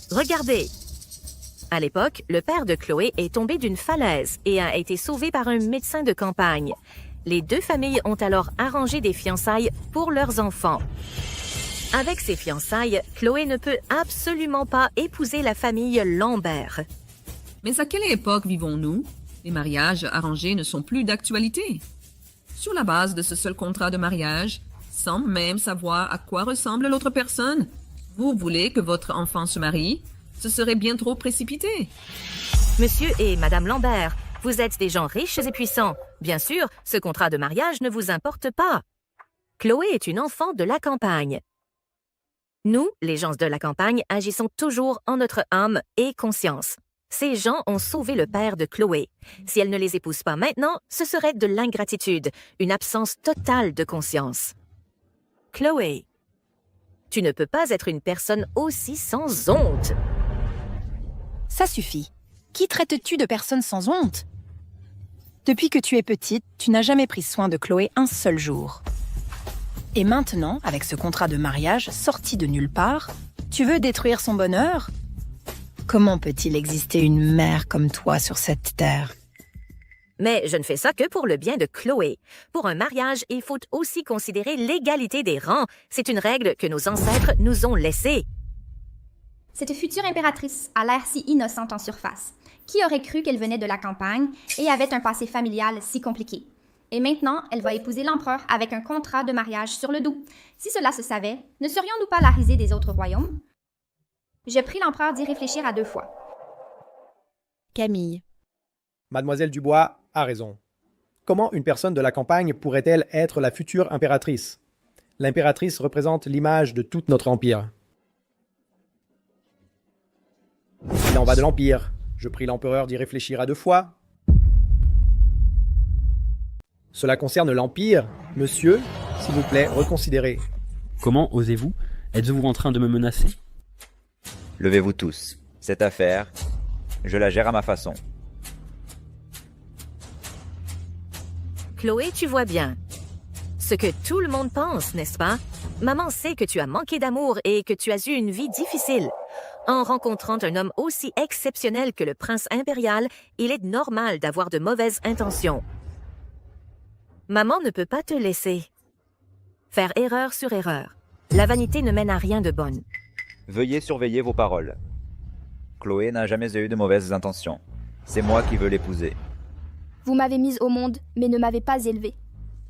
Speaker 7: Regardez. À l'époque, le père de Chloé est tombé d'une falaise et a été sauvé par un médecin de campagne. Les deux familles ont alors arrangé des fiançailles pour leurs enfants. Avec ces fiançailles, Chloé ne peut absolument pas épouser la famille Lambert.
Speaker 12: Mais à quelle époque vivons-nous? Les mariages arrangés ne sont plus d'actualité. Sur la base de ce seul contrat de mariage, sans même savoir à quoi ressemble l'autre personne, vous voulez que votre enfant se marie? Ce serait bien trop précipité.
Speaker 7: Monsieur et Madame Lambert, vous êtes des gens riches et puissants. Bien sûr, ce contrat de mariage ne vous importe pas. Chloé est une enfant de la campagne. Nous, les gens de la campagne, agissons toujours en notre âme et conscience. Ces gens ont sauvé le père de Chloé. Si elle ne les épouse pas maintenant, ce serait de l'ingratitude, une absence totale de conscience. Chloé, tu ne peux pas être une personne aussi sans honte.
Speaker 6: Ça suffit. Qui traites-tu de personne sans honte? Depuis que tu es petite, tu n'as jamais pris soin de Chloé un seul jour. Et maintenant, avec ce contrat de mariage sorti de nulle part, tu veux détruire son bonheur? Comment peut-il exister une mère comme toi sur cette terre?
Speaker 7: Mais je ne fais ça que pour le bien de Chloé. Pour un mariage, il faut aussi considérer l'égalité des rangs. C'est une règle que nos ancêtres nous ont laissée.
Speaker 17: Cette future impératrice a l'air si innocente en surface. Qui aurait cru qu'elle venait de la campagne et avait un passé familial si compliqué? Et maintenant, elle va épouser l'empereur avec un contrat de mariage sur le dos. Si cela se savait, ne serions-nous pas la risée des autres royaumes? Je prie l'empereur d'y réfléchir à 2 fois.
Speaker 20: Camille.
Speaker 21: Mademoiselle Dubois a raison. Comment une personne de la campagne pourrait-elle être la future impératrice? L'impératrice représente l'image de tout notre empire. Il en va de l'empire. Je prie l'empereur d'y réfléchir à 2 fois. Cela concerne l'empire. Monsieur, s'il vous plaît, reconsidérez.
Speaker 4: Comment osez-vous? Êtes-vous en train de me menacer?
Speaker 5: Levez-vous tous. Cette affaire, je la gère à ma façon.
Speaker 7: Chloé, tu vois bien. Ce que tout le monde pense, n'est-ce pas? Maman sait que tu as manqué d'amour et que tu as eu une vie difficile. En rencontrant un homme aussi exceptionnel que le prince impérial, il est normal d'avoir de mauvaises intentions. Maman ne peut pas te laisser faire erreur sur erreur. La vanité ne mène à rien de bonne.
Speaker 5: Veuillez surveiller vos paroles. Chloé n'a jamais eu de mauvaises intentions. C'est moi qui veux l'épouser.
Speaker 2: Vous m'avez mise au monde, mais ne m'avez pas élevée.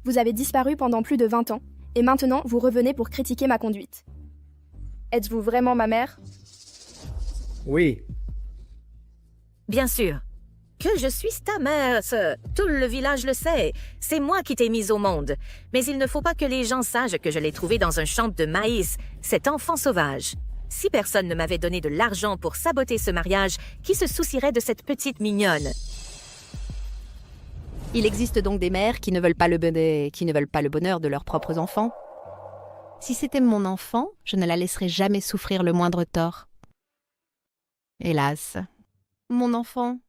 Speaker 2: Vous avez disparu pendant plus de 20 ans, et maintenant vous revenez pour critiquer ma conduite. Êtes-vous vraiment ma mère?
Speaker 21: Oui.
Speaker 7: Bien sûr. Que je suis ta mère, tout le village le sait. C'est moi qui t'ai mise au monde. Mais il ne faut pas que les gens sachent que je l'ai trouvé dans un champ de maïs, cet enfant sauvage. Si personne ne m'avait donné de l'argent pour saboter ce mariage, qui se soucierait de cette petite mignonne?
Speaker 20: Il existe donc des mères qui ne veulent pas le bonheur de leurs propres enfants. Si c'était mon enfant, je ne la laisserais jamais souffrir le moindre tort. Hélas, mon enfant.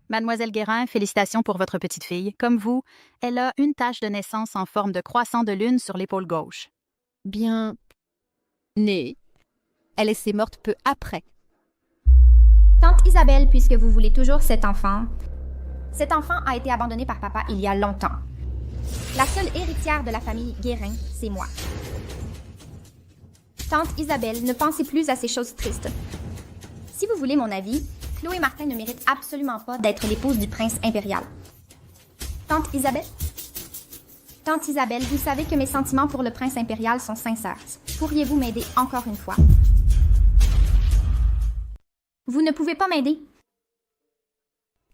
Speaker 8: Mademoiselle Guérin, félicitations pour votre petite fille. Comme vous, elle a une tache de naissance en forme de croissant de lune sur l'épaule gauche.
Speaker 20: Bien née. Elle est morte peu après.
Speaker 17: Tante Isabelle, puisque vous voulez toujours cet enfant a été abandonné par papa il y a longtemps. La seule héritière de la famille Guérin, c'est moi. Tante Isabelle, ne pensez plus à ces choses tristes. Si vous voulez mon avis, Chloé Martin ne mérite absolument pas d'être l'épouse du prince impérial. Tante Isabelle, vous savez que mes sentiments pour le prince impérial sont sincères. Pourriez-vous m'aider encore une fois? Vous ne pouvez pas m'aider.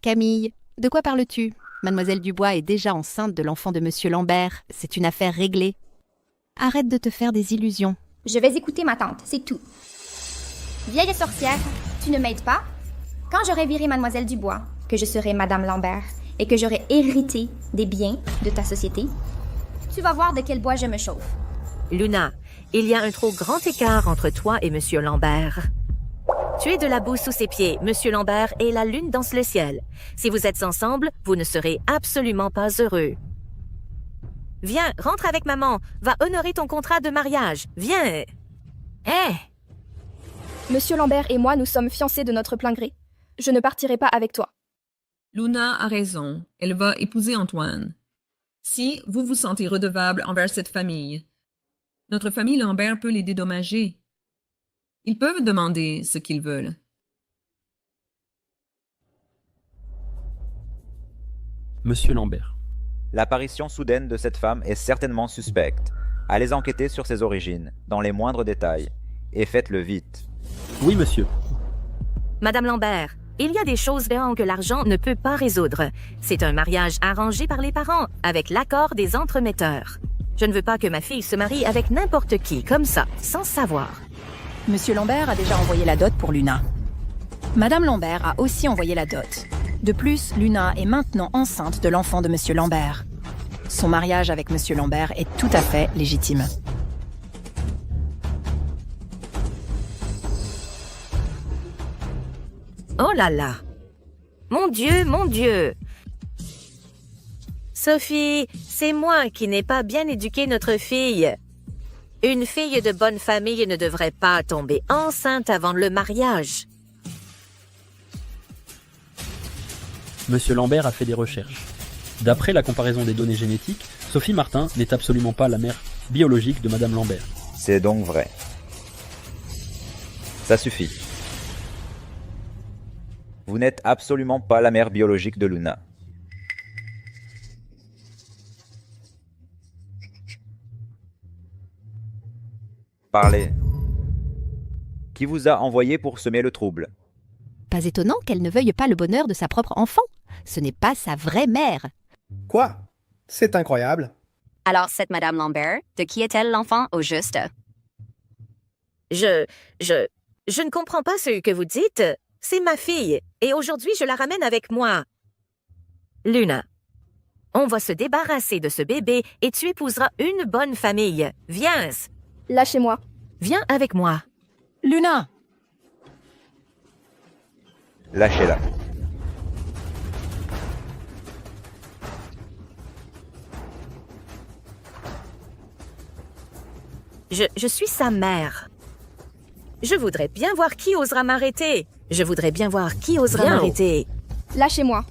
Speaker 20: Camille, de quoi parles-tu? Mademoiselle Dubois est déjà enceinte de l'enfant de Monsieur Lambert. C'est une affaire réglée. Arrête de te faire des illusions.
Speaker 17: Je vais écouter ma tante, c'est tout. Vieille sorcière, tu ne m'aides pas? Quand j'aurai viré Mademoiselle Dubois, que je serai Madame Lambert et que j'aurai hérité des biens de ta société, tu vas voir de quel bois je me chauffe.
Speaker 7: Luna, il y a un trop grand écart entre toi et Monsieur Lambert. Tu es de la boue sous ses pieds, Monsieur Lambert, et la lune danse le ciel. Si vous êtes ensemble, vous ne serez absolument pas heureux. Viens, rentre avec maman. Va honorer ton contrat de mariage. Viens. Hé!
Speaker 2: Monsieur Lambert et moi, nous sommes fiancés de notre plein gré. Je ne partirai pas avec toi.
Speaker 12: Luna a raison. Elle va épouser Antoine. Si vous vous sentez redevable envers cette famille, notre famille Lambert peut les dédommager. Ils peuvent demander ce qu'ils veulent.
Speaker 4: Monsieur Lambert.
Speaker 5: L'apparition soudaine de cette femme est certainement suspecte. Allez enquêter sur ses origines, dans les moindres détails, et faites-le vite.
Speaker 4: Oui, monsieur.
Speaker 7: Madame Lambert, il y a des choses que l'argent ne peut pas résoudre. C'est un mariage arrangé par les parents, avec l'accord des entremetteurs. Je ne veux pas que ma fille se marie avec n'importe qui, comme ça, sans savoir.
Speaker 6: Monsieur Lambert a déjà envoyé la dot pour Luna. Madame Lambert a aussi envoyé la dot. De plus, Luna est maintenant enceinte de l'enfant de Monsieur Lambert. Son mariage avec Monsieur Lambert est tout à fait légitime.
Speaker 7: Oh là là! Mon Dieu, mon Dieu! Sophie, c'est moi qui n'ai pas bien éduqué notre fille. Une fille de bonne famille ne devrait pas tomber enceinte avant le mariage.
Speaker 4: Monsieur Lambert a fait des recherches. D'après la comparaison des données génétiques, Sophie Martin n'est absolument pas la mère biologique de Madame Lambert.
Speaker 5: C'est donc vrai. Ça suffit. Vous n'êtes absolument pas la mère biologique de Luna. Parlez. Qui vous a envoyé pour semer le trouble?
Speaker 20: Pas étonnant qu'elle ne veuille pas le bonheur de sa propre enfant. Ce n'est pas sa vraie mère.
Speaker 21: Quoi? C'est incroyable.
Speaker 22: Alors, cette Madame Lambert, de qui est-elle l'enfant au juste?
Speaker 7: Je ne comprends pas ce que vous dites. C'est ma fille, et aujourd'hui je la ramène avec moi. Luna, on va se débarrasser de ce bébé et tu épouseras une bonne famille. Viens!
Speaker 2: Lâchez-moi.
Speaker 7: Viens avec moi.
Speaker 6: Luna!
Speaker 5: Lâchez-la.
Speaker 7: Je suis sa mère. Je voudrais bien voir qui osera m'arrêter. Je voudrais bien voir qui osera m'arrêter.
Speaker 2: Lâchez-moi.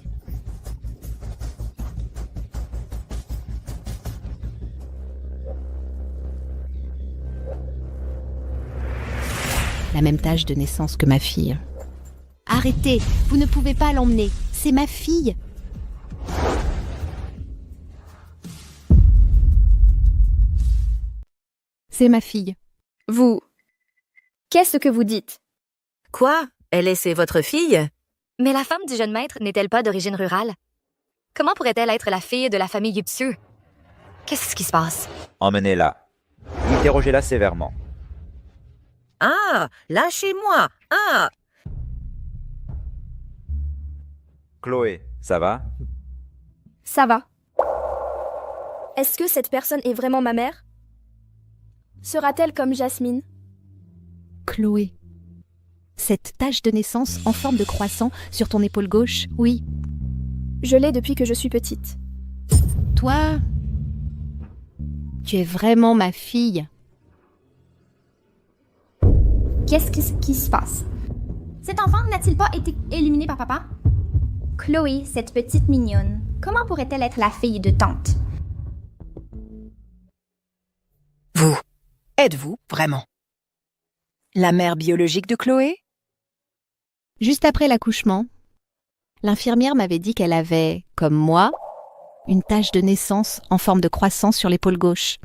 Speaker 20: La même tâche de naissance que ma fille. Arrêtez, vous ne pouvez pas l'emmener. C'est ma fille. C'est ma fille.
Speaker 2: Vous... Qu'est-ce que vous dites?
Speaker 7: Quoi? Elle est votre fille?
Speaker 23: Mais la femme du jeune maître n'est-elle pas d'origine rurale? Comment pourrait-elle être la fille de la famille Yupsieu? Qu'est-ce qui se passe?
Speaker 5: Emmenez-la. Interrogez-la sévèrement.
Speaker 7: Ah! Lâchez-moi! Ah!
Speaker 5: Chloé, ça va?
Speaker 2: Ça va. Est-ce que cette personne est vraiment ma mère? Sera-t-elle comme Jasmine?
Speaker 20: Chloé. Cette tache de naissance en forme de croissant sur ton épaule gauche, oui.
Speaker 2: Je l'ai depuis que je suis petite.
Speaker 20: Toi, tu es vraiment ma fille.
Speaker 17: Qu'est-ce qui se passe? Cet enfant n'a-t-il pas été éliminé par papa? Chloé, cette petite mignonne, comment pourrait-elle être la fille de tante?
Speaker 6: Vous, êtes-vous vraiment la mère biologique de Chloé?
Speaker 20: Juste après l'accouchement, l'infirmière m'avait dit qu'elle avait, comme moi, une tache de naissance en forme de croissant sur l'épaule gauche.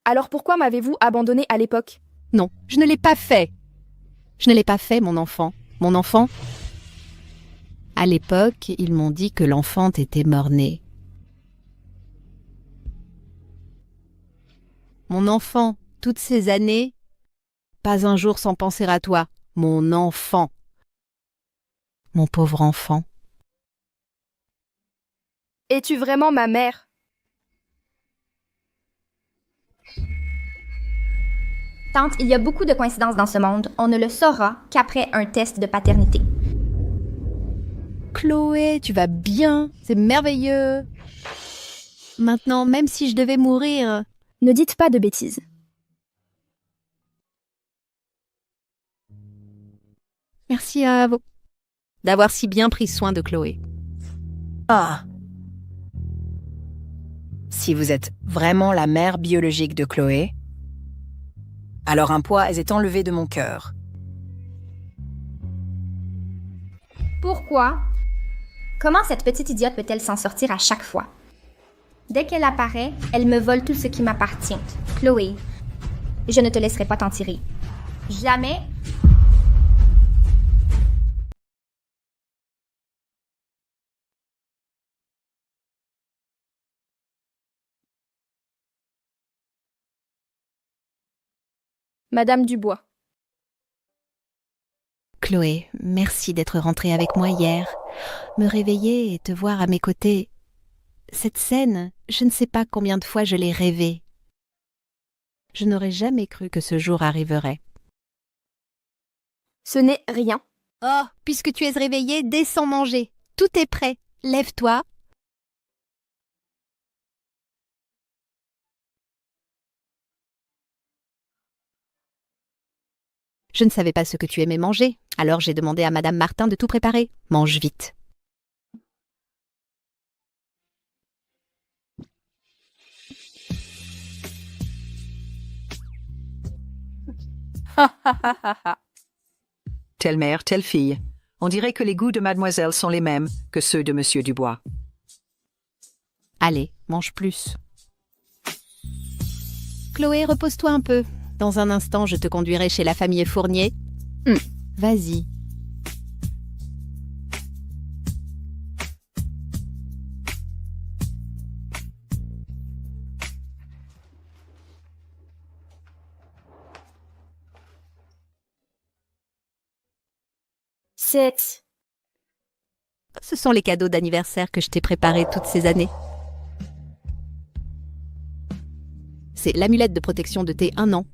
Speaker 2: Alors pourquoi m'avez-vous abandonnée à l'époque?
Speaker 20: Non, je ne l'ai pas fait. Je ne l'ai pas fait, mon enfant. Mon enfant. À l'époque, ils m'ont dit que l'enfant était mort-né. Mon enfant, toutes ces années, pas un jour sans penser à toi. Mon enfant. Mon pauvre enfant.
Speaker 2: Es-tu vraiment ma mère?
Speaker 17: Tante, il y a beaucoup de coïncidences dans ce monde. On ne le saura qu'après un test de paternité.
Speaker 20: Chloé, tu vas bien, c'est merveilleux. Maintenant, même si je devais mourir...
Speaker 2: Ne dites pas de bêtises.
Speaker 20: Merci à vous d'avoir si bien pris soin de Chloé.
Speaker 6: Ah. Si vous êtes vraiment la mère biologique de Chloé, alors un poids est enlevé de mon cœur.
Speaker 17: Pourquoi? Comment cette petite idiote peut-elle s'en sortir à chaque fois? Dès qu'elle apparaît, elle me vole tout ce qui m'appartient. Chloé, je ne te laisserai pas t'en tirer. Jamais.
Speaker 2: Madame Dubois.
Speaker 20: Chloé, merci d'être rentrée avec moi hier. Me réveiller et te voir à mes côtés. Cette scène, je ne sais pas combien de fois je l'ai rêvée. Je n'aurais jamais cru que ce jour arriverait.
Speaker 2: Ce n'est rien.
Speaker 20: Oh, puisque tu es réveillé, descends manger. Tout est prêt. Lève-toi. Je ne savais pas ce que tu aimais manger, alors j'ai demandé à Madame Martin de tout préparer. Mange vite.
Speaker 10: Telle mère, telle fille. On dirait que les goûts de mademoiselle sont les mêmes que ceux de monsieur Dubois.
Speaker 20: Allez, mange plus. Chloé, repose-toi un peu. Dans un instant, je te conduirai chez la famille Fournier. Vas-y. Ce sont les cadeaux d'anniversaire que je t'ai préparés toutes ces années. C'est l'amulette de protection de tes 1 an.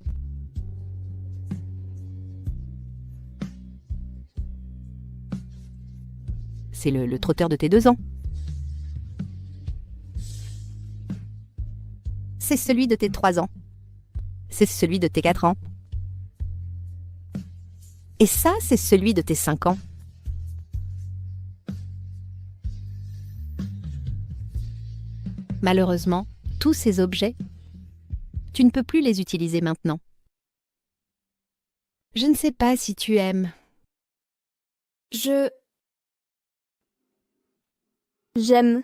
Speaker 20: C'est le trotteur de tes 2 ans. C'est celui de tes 3 ans. C'est celui de tes 4 ans. Et ça, c'est celui de tes 5 ans. Malheureusement, tous ces objets, tu ne peux plus les utiliser maintenant. Je ne sais pas si tu aimes.
Speaker 2: J'aime.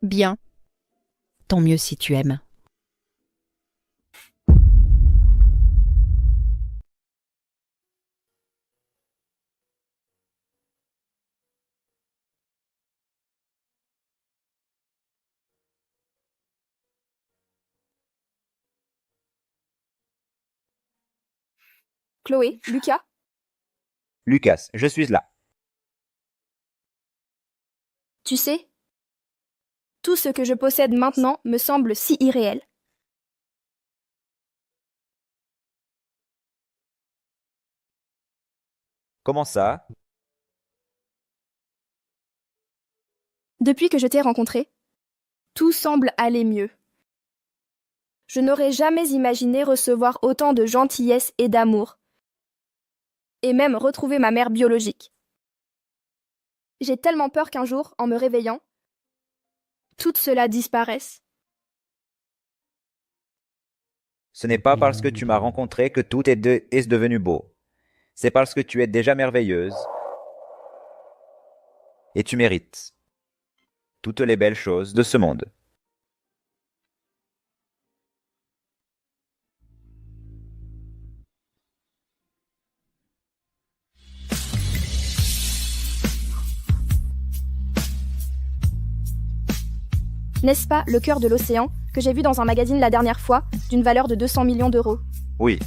Speaker 20: Bien. Tant mieux si tu aimes.
Speaker 2: Chloé, Lucas,
Speaker 5: Lucas, je suis là.
Speaker 2: tu sais, tout ce que je possède maintenant me semble si irréel.
Speaker 5: Comment ça?
Speaker 2: Depuis que je t'ai rencontré, tout semble aller mieux. Je n'aurais jamais imaginé recevoir autant de gentillesse et d'amour, et même retrouver ma mère biologique. J'ai tellement peur qu'un jour, en me réveillant, tout cela disparaisse.
Speaker 5: Ce n'est pas parce que tu m'as rencontré que tout est devenu beau. C'est parce que tu es déjà merveilleuse et tu mérites toutes les belles choses de ce monde.
Speaker 2: N'est-ce pas le cœur de l'océan que j'ai vu dans un magazine la dernière fois, d'une valeur de 200 millions d'euros?
Speaker 5: Oui,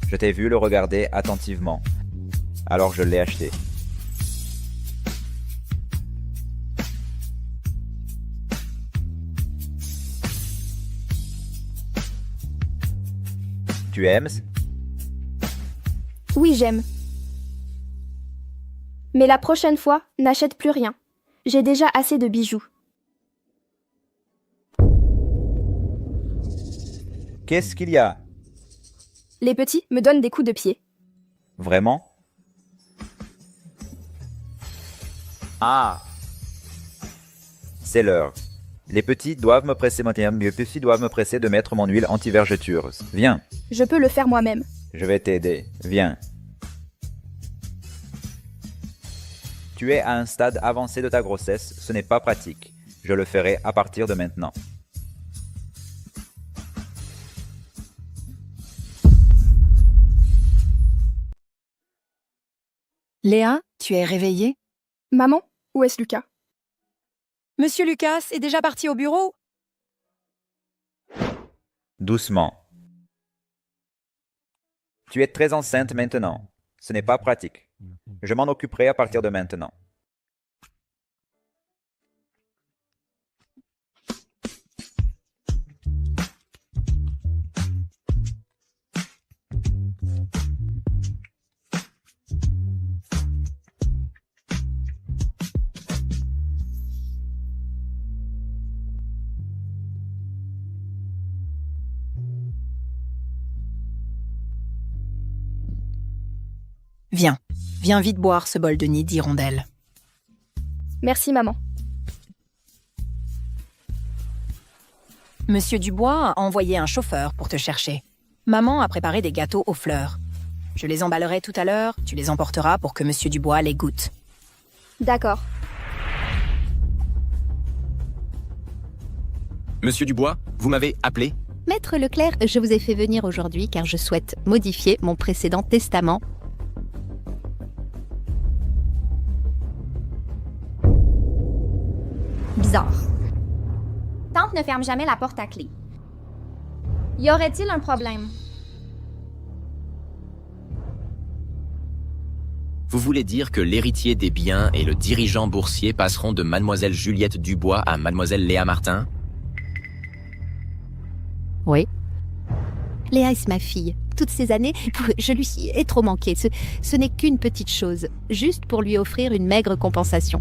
Speaker 5: je t'ai vu le regarder attentivement. Alors je l'ai acheté. Tu aimes?
Speaker 2: Oui, j'aime. Mais la prochaine fois, n'achète plus rien. J'ai déjà assez de bijoux.
Speaker 5: Qu'est-ce qu'il y a?
Speaker 2: Les petits me donnent des coups de pied.
Speaker 5: Vraiment? Ah! C'est l'heure. Les petits doivent me presser de mettre mon huile anti-vergeture. Viens.
Speaker 2: Je peux le faire moi-même.
Speaker 5: Je vais t'aider. Viens. Tu es à un stade avancé de ta grossesse, ce n'est pas pratique. Je le ferai à partir de maintenant.
Speaker 6: Léa, tu es réveillée?
Speaker 2: Maman, où est-ce Lucas?
Speaker 6: Monsieur Lucas est déjà parti au bureau?
Speaker 5: Doucement. Tu es très enceinte maintenant. Ce n'est pas pratique. Je m'en occuperai à partir de maintenant.
Speaker 6: Viens vite boire ce bol de nid d'hirondelle.
Speaker 2: Merci, maman.
Speaker 6: Monsieur Dubois a envoyé un chauffeur pour te chercher. Maman a préparé des gâteaux aux fleurs. Je les emballerai tout à l'heure, tu les emporteras pour que Monsieur Dubois les goûte.
Speaker 2: D'accord.
Speaker 16: Monsieur Dubois, vous m'avez appelé?
Speaker 20: Maître Leclerc, je vous ai fait venir aujourd'hui car je souhaite modifier mon précédent testament.
Speaker 17: Bizarre. Tante ne ferme jamais la porte à clé. Y aurait-il un problème?
Speaker 16: Vous voulez dire que l'héritier des biens et le dirigeant boursier passeront de Mademoiselle Juliette Dubois à Mademoiselle Léa Martin?
Speaker 20: Oui. Léa est ma fille. Toutes ces années, je lui ai trop manqué. Ce n'est qu'une petite chose, juste pour lui offrir une maigre compensation.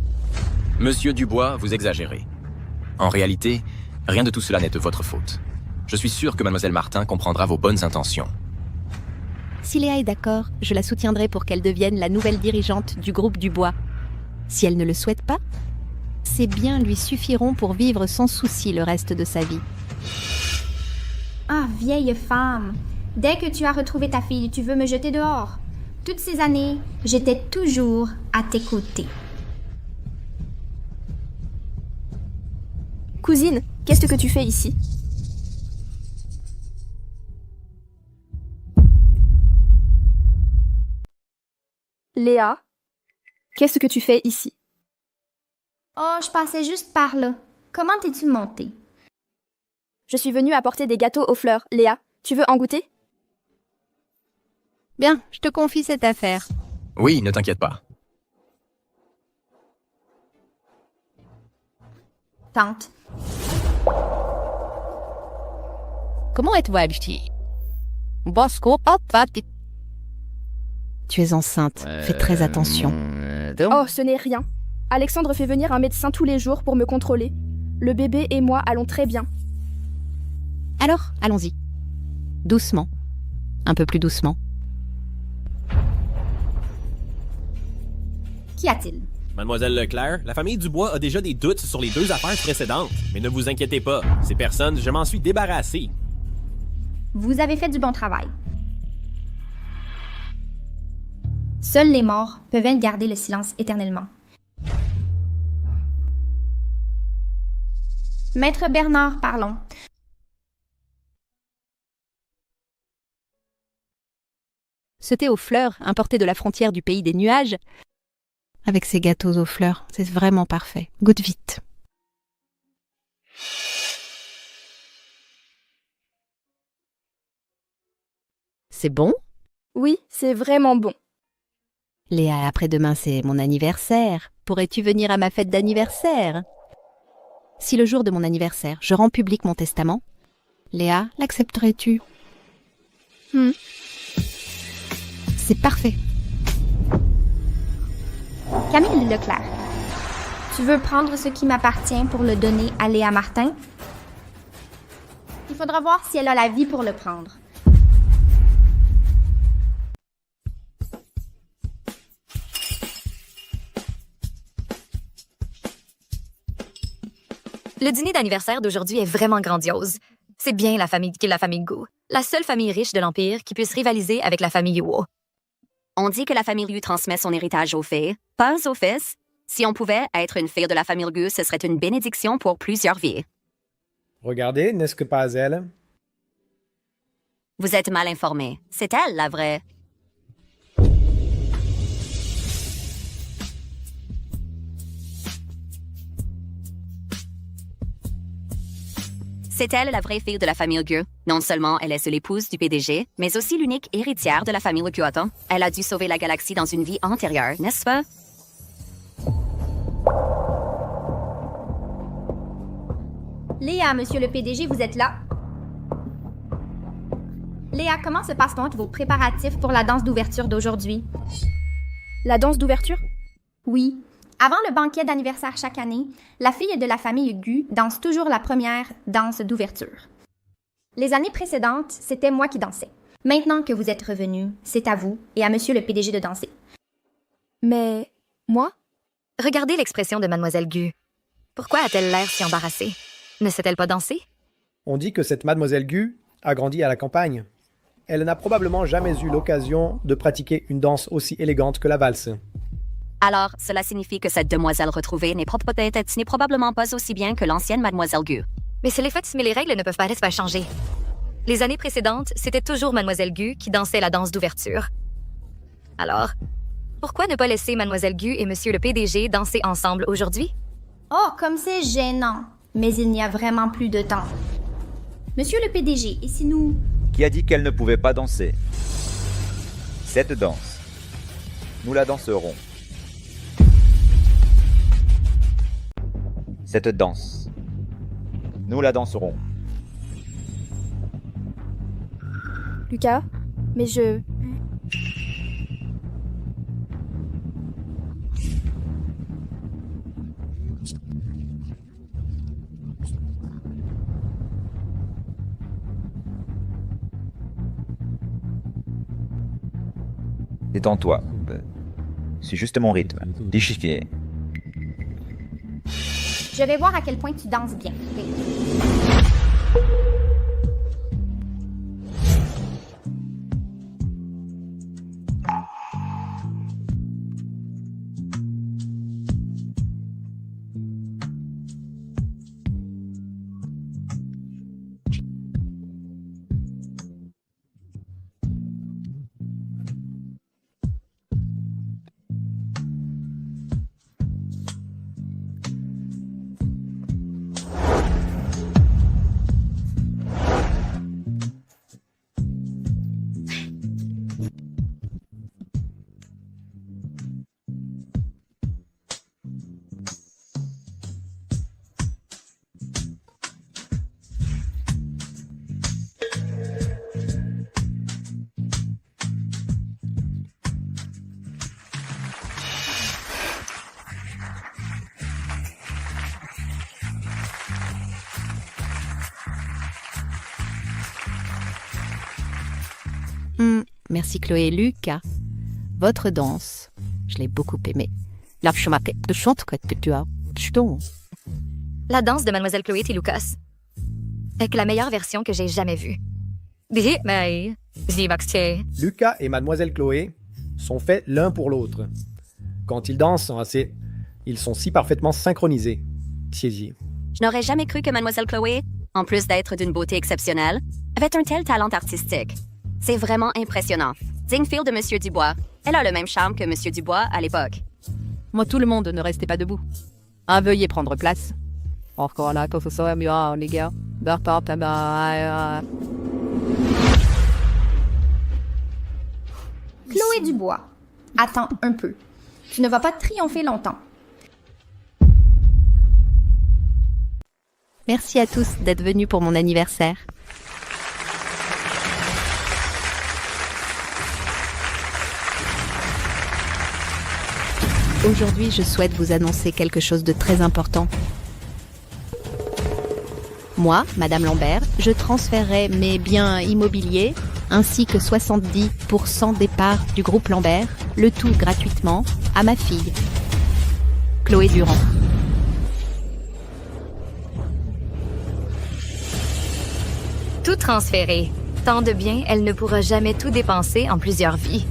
Speaker 16: Monsieur Dubois, vous exagérez. En réalité, rien de tout cela n'est de votre faute. Je suis sûr que Mademoiselle Martin comprendra vos bonnes intentions.
Speaker 20: Si Léa est d'accord, je la soutiendrai pour qu'elle devienne la nouvelle dirigeante du groupe Dubois. Si elle ne le souhaite pas, ses biens lui suffiront pour vivre sans souci le reste de sa vie.
Speaker 17: Ah, vieille femme. Dès que tu as retrouvé ta fille, tu veux me jeter dehors. Toutes ces années, j'étais toujours à tes côtés.
Speaker 2: Cousine, qu'est-ce que tu fais ici? Léa, qu'est-ce que tu fais ici?
Speaker 17: Oh, je passais juste par là. Comment t'es-tu montée?
Speaker 2: Je suis venue apporter des gâteaux aux fleurs. Léa, tu veux en goûter?
Speaker 20: Bien, je te confie cette affaire.
Speaker 16: Oui, ne t'inquiète pas.
Speaker 17: Tante.
Speaker 20: Comment êtes-vous habillée? Bosco, tu es enceinte, fais très attention.
Speaker 2: Oh, ce n'est rien. Alexandre fait venir un médecin tous les jours pour me contrôler. Le bébé et moi allons très bien.
Speaker 20: Alors, allons-y. Doucement. Un peu plus doucement.
Speaker 17: Qu'y a-t-il?
Speaker 13: Mademoiselle Leclerc, la famille Dubois a déjà des doutes sur les 2 affaires précédentes. Mais ne vous inquiétez pas, ces personnes, je m'en suis débarrassé.
Speaker 17: Vous avez fait du bon travail. Seuls les morts peuvent garder le silence éternellement. Maître Bernard, parlons.
Speaker 20: Ce thé aux fleurs, importé de la frontière du pays des nuages, avec ces gâteaux aux fleurs, c'est vraiment parfait. Goûte vite. C'est bon?
Speaker 2: Oui, c'est vraiment bon.
Speaker 20: Léa, après-demain, c'est mon anniversaire. Pourrais-tu venir à ma fête d'anniversaire? Si le jour de mon anniversaire, je rends public mon testament, Léa, l'accepterais-tu? C'est parfait.
Speaker 17: Camille Leclerc, tu veux prendre ce qui m'appartient pour le donner à Léa Martin? Il faudra voir si elle a la vie pour le prendre.
Speaker 23: Le dîner d'anniversaire d'aujourd'hui est vraiment grandiose. C'est bien la famille qui est la famille Gu, la seule famille riche de l'Empire qui puisse rivaliser avec la famille Huo.
Speaker 22: On dit que la famille Liu transmet son héritage aux filles, pas aux fils. Si on pouvait être une fille de la famille Liu, ce serait une bénédiction pour plusieurs vies.
Speaker 21: Regardez, n'est-ce que pas elle?
Speaker 22: Vous êtes mal informé. C'est elle, la vraie. C'est elle, la vraie fille de la famille Liu. Non seulement elle est seule épouse du PDG, mais aussi l'unique héritière de la famille Kyoto. Elle a dû sauver la galaxie dans une vie antérieure, n'est-ce pas?
Speaker 17: Léa, monsieur le PDG, vous êtes là? Léa, comment se passent donc vos préparatifs pour la danse d'ouverture d'aujourd'hui?
Speaker 2: La danse d'ouverture?
Speaker 17: Oui. Avant le banquet d'anniversaire chaque année, la fille de la famille Gu danse toujours la première danse d'ouverture. Les années précédentes, c'était moi qui dansais. Maintenant que vous êtes revenu, c'est à vous et à monsieur le PDG de danser.
Speaker 2: Mais moi?
Speaker 23: Regardez l'expression de Mademoiselle Gu. Pourquoi a-t-elle l'air si embarrassée? Ne sait-elle pas danser?
Speaker 21: On dit que cette mademoiselle Gu a grandi à la campagne. Elle n'a probablement jamais eu l'occasion de pratiquer une danse aussi élégante que la valse.
Speaker 22: Alors, cela signifie que cette demoiselle retrouvée n'est probablement pas aussi bien que l'ancienne mademoiselle Gu.
Speaker 23: Mais c'est les faits, mais les règles ne peuvent pas changer. Les années précédentes, c'était toujours Mademoiselle Gu qui dansait la danse d'ouverture. Alors, pourquoi ne pas laisser Mademoiselle Gu et Monsieur le PDG danser ensemble aujourd'hui?
Speaker 17: Oh, comme c'est gênant. Mais il n'y a vraiment plus de temps. Monsieur le PDG, et si nous...
Speaker 5: Qui a dit qu'elle ne pouvait pas danser? Cette danse, nous la danserons. Cette danse, nous la danserons.
Speaker 2: Lucas? Mais je...
Speaker 5: Détends-toi. C'est juste mon rythme. Déchiquet.
Speaker 17: Je vais voir à quel point tu danses bien.
Speaker 20: Merci Chloé et Lucas. Votre danse, je l'ai beaucoup aimée.
Speaker 23: La danse de Mademoiselle Chloé et Lucas est la meilleure version que j'ai jamais vue.
Speaker 21: Lucas et mademoiselle Chloé sont faits l'un pour l'autre. Quand ils dansent, ils sont si parfaitement synchronisés.
Speaker 22: Je n'aurais jamais cru que mademoiselle Chloé, en plus d'être d'une beauté exceptionnelle, avait un tel talent artistique. C'est vraiment impressionnant. Digne fille de Monsieur Dubois. Elle a le même charme que Monsieur Dubois à l'époque.
Speaker 20: Moi, tout le monde, ne restez pas debout. Veuillez prendre place. Encore là, les gars.
Speaker 17: Chloé Dubois, attends un peu. Tu ne vas pas triompher longtemps.
Speaker 20: Merci à tous d'être venus pour mon anniversaire. Aujourd'hui, je souhaite vous annoncer quelque chose de très important. Moi, Madame Lambert, je transférerai mes biens immobiliers ainsi que 70% des parts du groupe Lambert, le tout gratuitement, à ma fille, Chloé Durand.
Speaker 23: Tout transféré. Tant de biens, elle ne pourra jamais tout dépenser en plusieurs vies.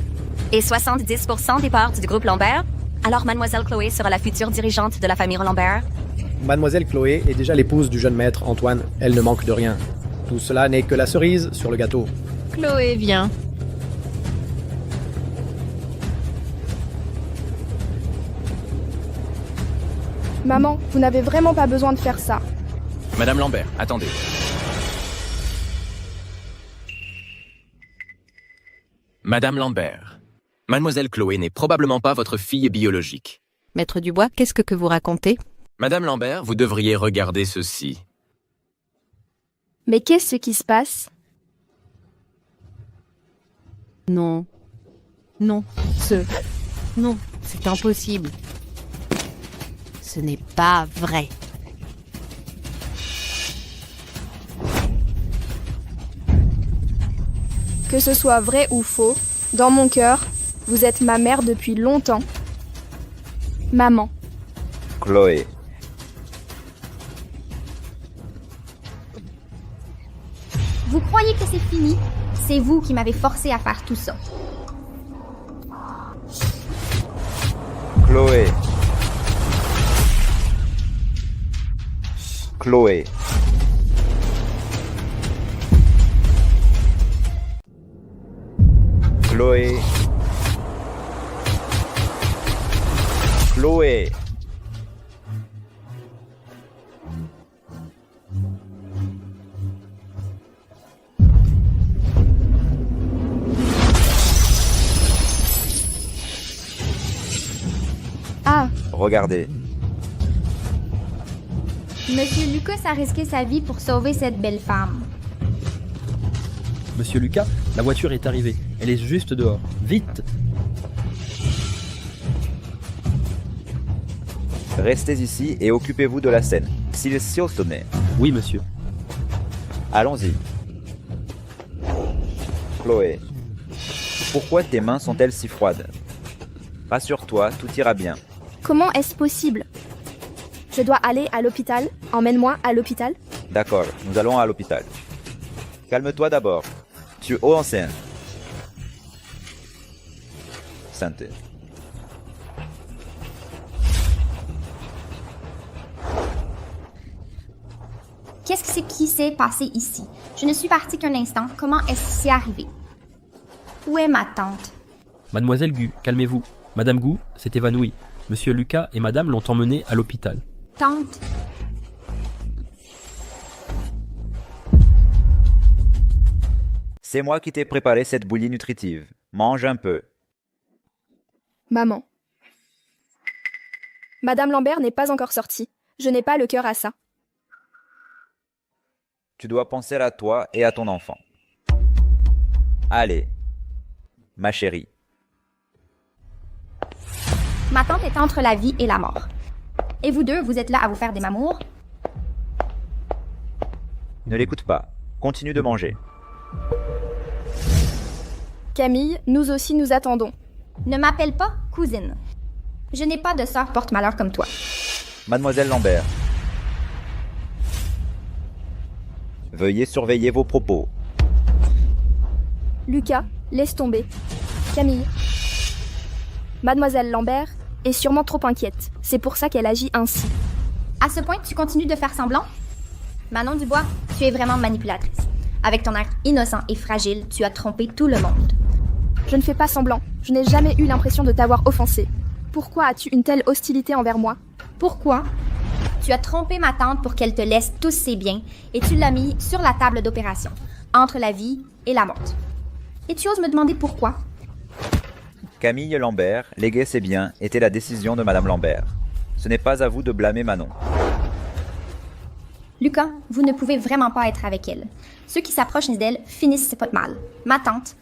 Speaker 22: Et 70% des parts du groupe Lambert? Alors Mademoiselle Chloé sera la future dirigeante de la famille Lambert?
Speaker 21: Mademoiselle Chloé est déjà l'épouse du jeune maître Antoine. Elle ne manque de rien. Tout cela n'est que la cerise sur le gâteau.
Speaker 20: Chloé, viens.
Speaker 2: Maman, vous n'avez vraiment pas besoin de faire ça.
Speaker 1: Madame Lambert, attendez. Madame Lambert, Mademoiselle Chloé n'est probablement pas votre fille biologique.
Speaker 20: Maître Dubois, qu'est-ce que vous racontez?
Speaker 1: Madame Lambert, vous devriez regarder ceci.
Speaker 2: Mais qu'est-ce qui se passe?
Speaker 20: Non. Non, Non, c'est impossible. Ce n'est pas vrai.
Speaker 2: Que ce soit vrai ou faux, dans mon cœur, vous êtes ma mère depuis longtemps. Maman.
Speaker 5: Chloé.
Speaker 17: Vous croyez que c'est fini? C'est vous qui m'avez forcé à faire tout ça.
Speaker 5: Chloé. Chloé. Chloé. Chloé.
Speaker 2: Ah,
Speaker 5: Regardez.
Speaker 17: Monsieur Lucas a risqué sa vie pour sauver cette belle femme.
Speaker 4: Monsieur Lucas, la voiture est arrivée. Elle est juste dehors. Vite!
Speaker 5: Restez ici et occupez-vous de la scène. S'il s'y tenait.
Speaker 4: Oui, monsieur.
Speaker 5: Allons-y. Chloé. Pourquoi tes mains sont-elles si froides? Rassure-toi, tout ira bien.
Speaker 2: comment est-ce possible? Je dois aller à l'hôpital. Emmène-moi à l'hôpital.
Speaker 5: D'accord, nous allons à l'hôpital. Calme-toi d'abord. Tu es enceinte. Santé.
Speaker 17: Qu'est-ce qui s'est passé ici? Je ne suis partie qu'un instant. Comment est-ce que c'est arrivé? Où est ma tante?
Speaker 4: Mademoiselle Gu, calmez-vous. Madame Gu s'est évanouie. Monsieur Lucas et madame l'ont emmenée à l'hôpital.
Speaker 17: Tante?
Speaker 5: C'est moi qui t'ai préparé cette bouillie nutritive. Mange un peu.
Speaker 2: Maman. Madame Lambert n'est pas encore sortie. Je n'ai pas le cœur à ça.
Speaker 5: Tu dois penser à toi et à ton enfant. Allez, ma chérie.
Speaker 17: Ma tante est entre la vie et la mort. Et vous deux, vous êtes là à vous faire des mamours?
Speaker 5: Ne l'écoute pas. Continue de manger.
Speaker 2: Camille, nous aussi nous attendons.
Speaker 17: Ne m'appelle pas cousine. Je n'ai pas de sœur porte-malheur comme toi.
Speaker 5: Mademoiselle Lambert. Veuillez surveiller vos propos.
Speaker 2: Lucas, laisse tomber. Camille. Mademoiselle Lambert est sûrement trop inquiète. C'est pour ça qu'elle agit ainsi.
Speaker 17: À ce point, tu continues de faire semblant? Manon Dubois, tu es vraiment manipulatrice. Avec ton air innocent et fragile, tu as trompé tout le monde.
Speaker 2: Je ne fais pas semblant. Je n'ai jamais eu l'impression de t'avoir offensé. Pourquoi as-tu une telle hostilité envers moi?
Speaker 17: Pourquoi? Tu as trompé ma tante pour qu'elle te laisse tous ses biens et tu l'as mis sur la table d'opération, entre la vie et la mort. Et tu oses me demander pourquoi?
Speaker 5: Camille Lambert, léguer ses biens, était la décision de Madame Lambert. Ce n'est pas à vous de blâmer Manon.
Speaker 17: Lucas, vous ne pouvez vraiment pas être avec elle. Ceux qui s'approchent d'elle finissent pas mal. Ma tante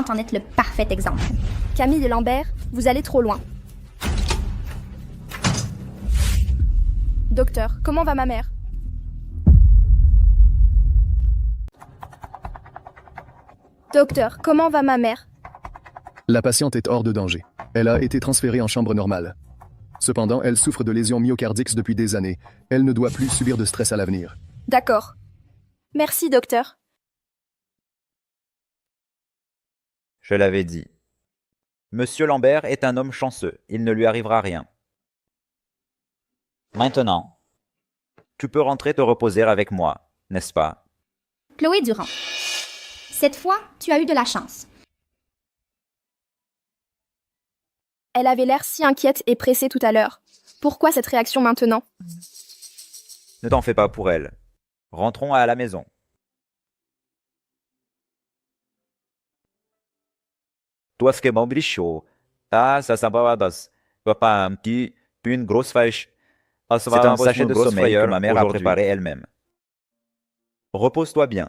Speaker 17: en est le parfait exemple.
Speaker 2: Camille Lambert, vous allez trop loin. Docteur, comment va ma mère? Docteur, comment va ma mère?
Speaker 11: La patiente est hors de danger. Elle a été transférée en chambre normale. Cependant, elle souffre de lésions myocardiques depuis des années. Elle ne doit plus subir de stress à l'avenir.
Speaker 2: D'accord. Merci, docteur.
Speaker 5: Je l'avais dit. Monsieur Lambert est un homme chanceux. Il ne lui arrivera rien. Maintenant, tu peux rentrer te reposer avec moi, n'est-ce pas?
Speaker 17: Chloé Durand. Cette fois, tu as eu de la chance.
Speaker 2: Elle avait l'air si inquiète et pressée tout à l'heure. Pourquoi cette réaction maintenant?
Speaker 5: Ne t'en fais pas pour elle. Rentrons à la maison. Toi, ce qui est chaud. Ah, ça va pas un petit, puis une grosse fèche. C'est un sachet de sommeil que ma mère a préparé elle-même. Repose-toi bien.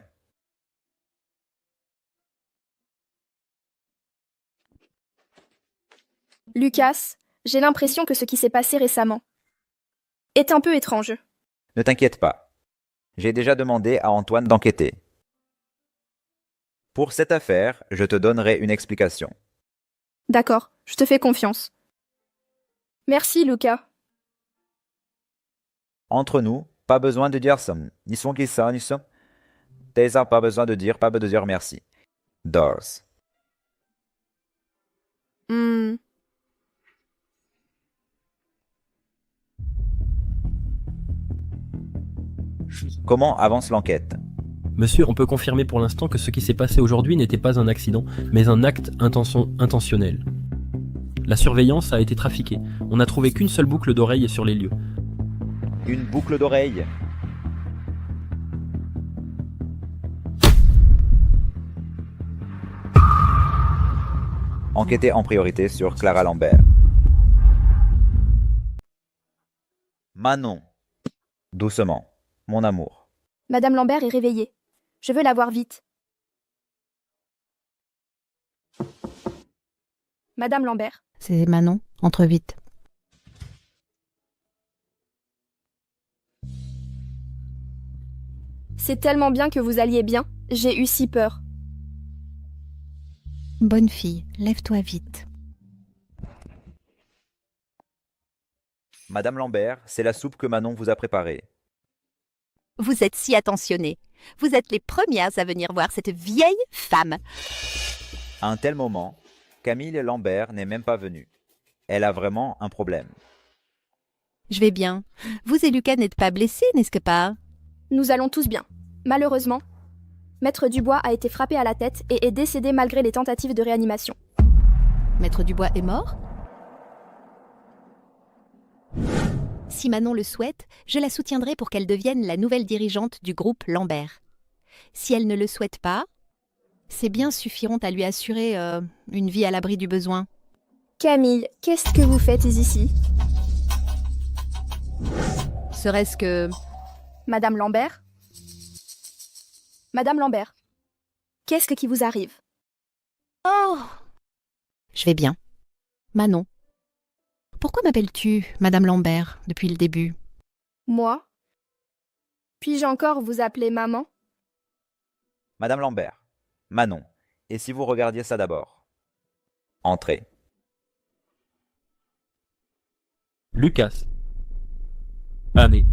Speaker 2: Lucas, j'ai l'impression que ce qui s'est passé récemment est un peu étrange.
Speaker 5: Ne t'inquiète pas. J'ai déjà demandé à Antoine d'enquêter. Pour cette affaire, je te donnerai une explication.
Speaker 2: D'accord, je te fais confiance. Merci, Lucas.
Speaker 5: Entre nous, pas besoin de dire ça. Ni son qui ça, ni ça. Déjà, pas besoin de dire merci. Doors. Comment avance l'enquête?
Speaker 4: Monsieur, on peut confirmer pour l'instant que ce qui s'est passé aujourd'hui n'était pas un accident, mais un acte intentionnel. La surveillance a été trafiquée. On n'a trouvé qu'une seule boucle d'oreille sur les lieux.
Speaker 5: Une boucle d'oreille? Enquêtez en priorité sur Clara Lambert. Manon. Doucement, mon amour.
Speaker 2: Madame Lambert est réveillée. Je veux la voir vite. Madame Lambert.
Speaker 20: C'est Manon, entre vite.
Speaker 2: C'est tellement bien que vous alliez bien. J'ai eu si peur.
Speaker 20: Bonne fille, lève-toi vite.
Speaker 5: Madame Lambert, c'est la soupe que Manon vous a préparée.
Speaker 22: Vous êtes si attentionnés. Vous êtes les premières à venir voir cette vieille femme.
Speaker 5: À un tel moment, Camille Lambert n'est même pas venue. Elle a vraiment un problème.
Speaker 20: Je vais bien. Vous et Lucas n'êtes pas blessés, n'est-ce pas?
Speaker 2: Nous allons tous bien. Malheureusement, Maître Dubois a été frappé à la tête et est décédé malgré les tentatives de réanimation.
Speaker 20: Maître Dubois est mort? Si Manon le souhaite, je la soutiendrai pour qu'elle devienne la nouvelle dirigeante du groupe Lambert. Si elle ne le souhaite pas, ses biens suffiront à lui assurer une vie à l'abri du besoin.
Speaker 2: Camille, qu'est-ce que vous faites ici?
Speaker 20: Serait-ce que...
Speaker 2: Madame Lambert? Madame Lambert, qu'est-ce qui vous arrive?
Speaker 20: Oh! Je vais bien. Manon. Pourquoi m'appelles-tu Madame Lambert depuis le début?
Speaker 2: Moi? Puis-je encore vous appeler maman?
Speaker 5: Madame Lambert, Manon, et si vous regardiez ça d'abord? Entrez.
Speaker 4: Lucas. Année.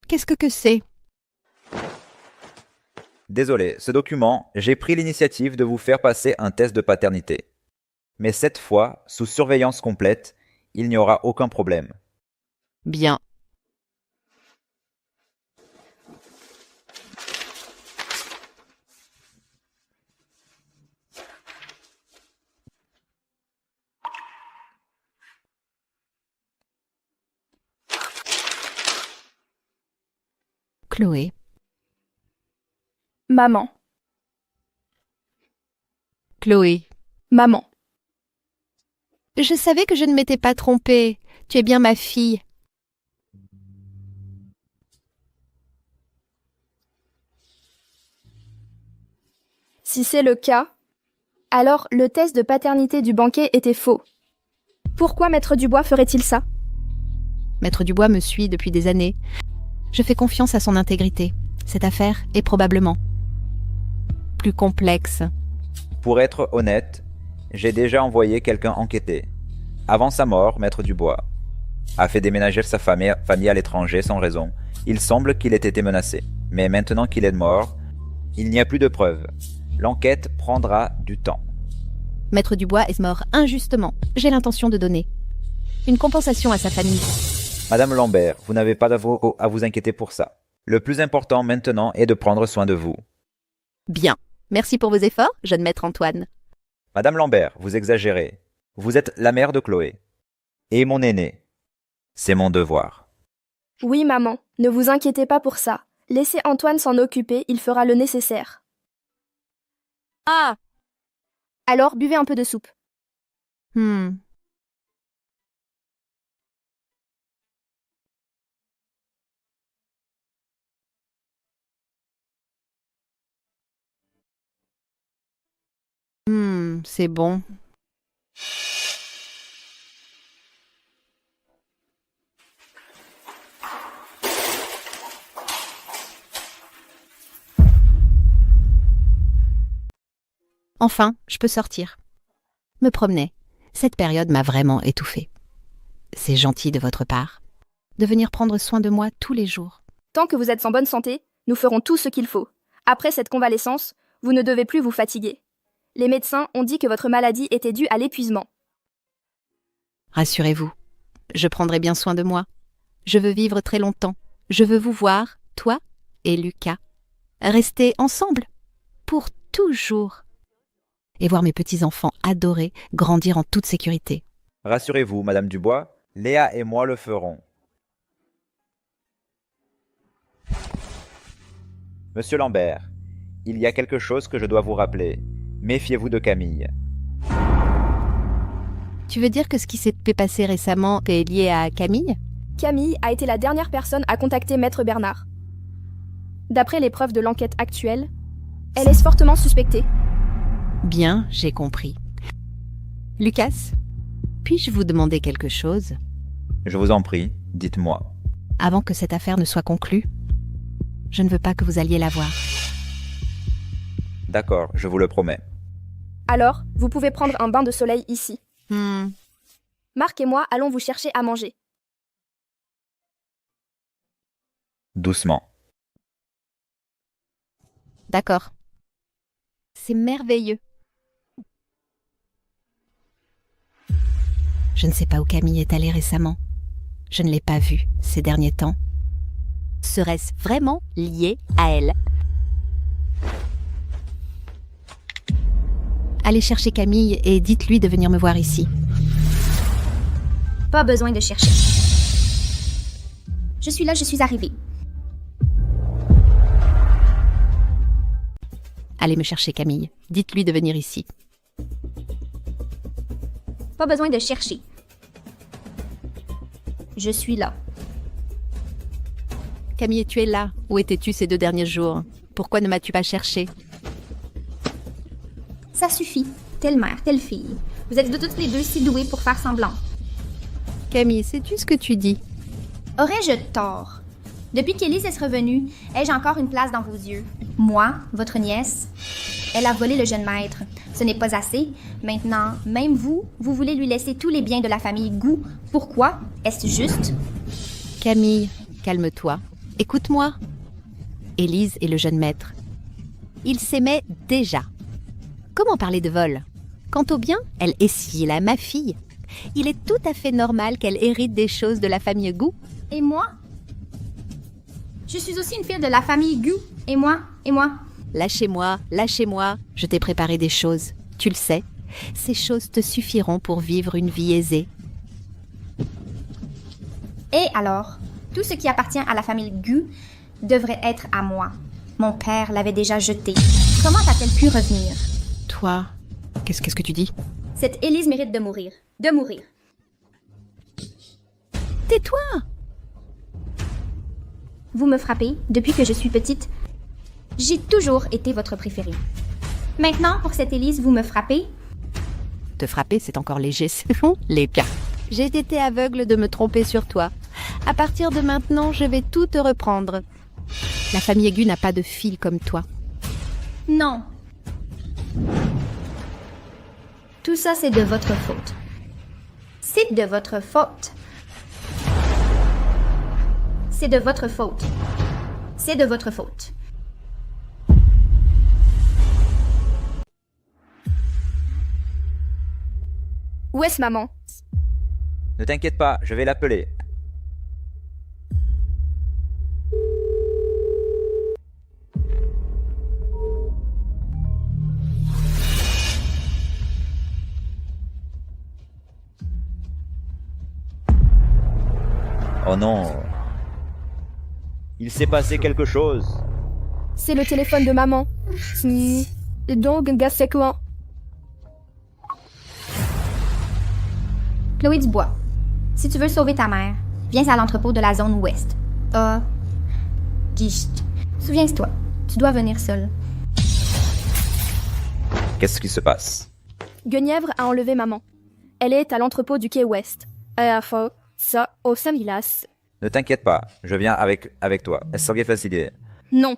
Speaker 20: Qu'est-ce que c'est?
Speaker 5: Désolé, ce document, j'ai pris l'initiative de vous faire passer un test de paternité. Mais cette fois, sous surveillance complète, il n'y aura aucun problème.
Speaker 20: Bien. Chloé.
Speaker 2: Maman.
Speaker 20: Chloé.
Speaker 2: Maman.
Speaker 20: Je savais que je ne m'étais pas trompée. Tu es bien ma fille.
Speaker 2: Si c'est le cas, alors le test de paternité du banquier était faux. Pourquoi Maître Dubois ferait-il ça?
Speaker 20: Maître Dubois me suit depuis des années. Je fais confiance à son intégrité. Cette affaire est probablement plus complexe.
Speaker 5: Pour être honnête, j'ai déjà envoyé quelqu'un enquêter. Avant sa mort, Maître Dubois a fait déménager sa famille à l'étranger sans raison. Il semble qu'il ait été menacé. Mais maintenant qu'il est mort, il n'y a plus de preuves. L'enquête prendra du temps.
Speaker 20: Maître Dubois est mort injustement. J'ai l'intention de donner une compensation à sa famille.
Speaker 5: Madame Lambert, vous n'avez pas à vous inquiéter pour ça. Le plus important maintenant est de prendre soin de vous.
Speaker 20: Bien. Merci pour vos efforts, jeune maître Antoine.
Speaker 5: Madame Lambert, vous exagérez. Vous êtes la mère de Chloé. Et mon aîné. C'est mon devoir.
Speaker 2: Oui, maman, ne vous inquiétez pas pour ça. Laissez Antoine s'en occuper, il fera le nécessaire.
Speaker 20: Ah!
Speaker 2: Alors, buvez un peu de soupe.
Speaker 20: C'est bon. Enfin, je peux sortir. Me promener. Cette période m'a vraiment étouffée. C'est gentil de votre part de venir prendre soin de moi tous les jours.
Speaker 2: Tant que vous êtes en bonne santé, nous ferons tout ce qu'il faut. Après cette convalescence, vous ne devez plus vous fatiguer. Les médecins ont dit que votre maladie était due à l'épuisement.
Speaker 20: Rassurez-vous, je prendrai bien soin de moi. Je veux vivre très longtemps. Je veux vous voir, toi et Lucas, rester ensemble, pour toujours. Et voir mes petits-enfants adorés grandir en toute sécurité.
Speaker 5: Rassurez-vous, Madame Dubois, Léa et moi le ferons. Monsieur Lambert, il y a quelque chose que je dois vous rappeler. Méfiez-vous de Camille.
Speaker 20: Tu veux dire que ce qui s'est passé récemment est lié à Camille?
Speaker 2: Camille a été la dernière personne à contacter Maître Bernard. D'après les preuves de l'enquête actuelle, elle est fortement suspectée.
Speaker 20: Bien, j'ai compris. Lucas, puis-je vous demander quelque chose?
Speaker 5: Je vous en prie, dites-moi.
Speaker 20: Avant que cette affaire ne soit conclue, je ne veux pas que vous alliez la voir.
Speaker 5: D'accord, je vous le promets.
Speaker 2: Alors, vous pouvez prendre un bain de soleil ici. Marc et moi allons vous chercher à manger.
Speaker 5: Doucement.
Speaker 20: D'accord. C'est merveilleux. Je ne sais pas où Camille est allée récemment. Je ne l'ai pas vue ces derniers temps. Serait-ce vraiment lié à elle? Allez chercher Camille et dites-lui de venir me voir ici.
Speaker 17: Pas besoin de chercher. Je suis là, je suis arrivée.
Speaker 20: Allez me chercher Camille. Dites-lui de venir ici.
Speaker 17: Pas besoin de chercher. Je suis là.
Speaker 20: Camille, tu es là. Où étais-tu ces 2 derniers jours? Pourquoi ne m'as-tu pas cherché?
Speaker 17: Ça suffit. Telle mère, telle fille. Vous êtes de toutes les deux si douées pour faire semblant.
Speaker 20: Camille, sais-tu ce que tu dis?
Speaker 17: Aurais-je tort? Depuis qu'Élise est revenue, ai-je encore une place dans vos yeux? Moi, votre nièce, elle a volé le jeune maître. Ce n'est pas assez. Maintenant, même vous, vous voulez lui laisser tous les biens de la famille Gu. Pourquoi? Est-ce juste?
Speaker 20: Camille, calme-toi. Écoute-moi. Élise et le jeune maître. Ils s'aimaient déjà. Comment parler de vol? Quant au bien, elle est si là, ma fille. Il est tout à fait normal qu'elle hérite des choses de la famille Gu.
Speaker 17: Et moi? Je suis aussi une fille de la famille Gu. Et moi?
Speaker 20: Lâchez-moi, lâchez-moi. Je t'ai préparé des choses. Tu le sais. Ces choses te suffiront pour vivre une vie aisée.
Speaker 17: Et alors? Tout ce qui appartient à la famille Gu devrait être à moi. Mon père l'avait déjà jeté. Comment a-t-elle pu revenir?
Speaker 20: Toi, qu'est-ce que tu dis?
Speaker 17: Cette Élise mérite de mourir. De mourir.
Speaker 20: Tais-toi!
Speaker 17: Vous me frappez depuis que je suis petite. J'ai toujours été votre préférée. Maintenant, pour cette Élise, vous me frappez?
Speaker 20: Te frapper, c'est encore léger, c'est bon, les cas. J'ai été aveugle de me tromper sur toi. À partir de maintenant, je vais tout te reprendre. La famille Gu n'a pas de fille comme toi.
Speaker 17: Non. Tout ça, c'est de votre faute. C'est de votre faute. C'est de votre faute. C'est de votre faute.
Speaker 2: Où est-ce maman?
Speaker 5: Ne t'inquiète pas, je vais l'appeler. Oh non. Il s'est passé quelque chose.
Speaker 2: C'est le téléphone de maman. Donc, c'est quoi?
Speaker 17: Chloé Dubois, si tu veux sauver ta mère, viens à l'entrepôt de la zone ouest. Souviens-toi, tu dois venir seule.
Speaker 5: Qu'est-ce qui se passe?
Speaker 2: Guenièvre a enlevé maman. Elle est à l'entrepôt du quai ouest. Ça, au Samilas.
Speaker 5: Ne t'inquiète pas, je viens avec toi. Est-ce bien facile?
Speaker 2: Non.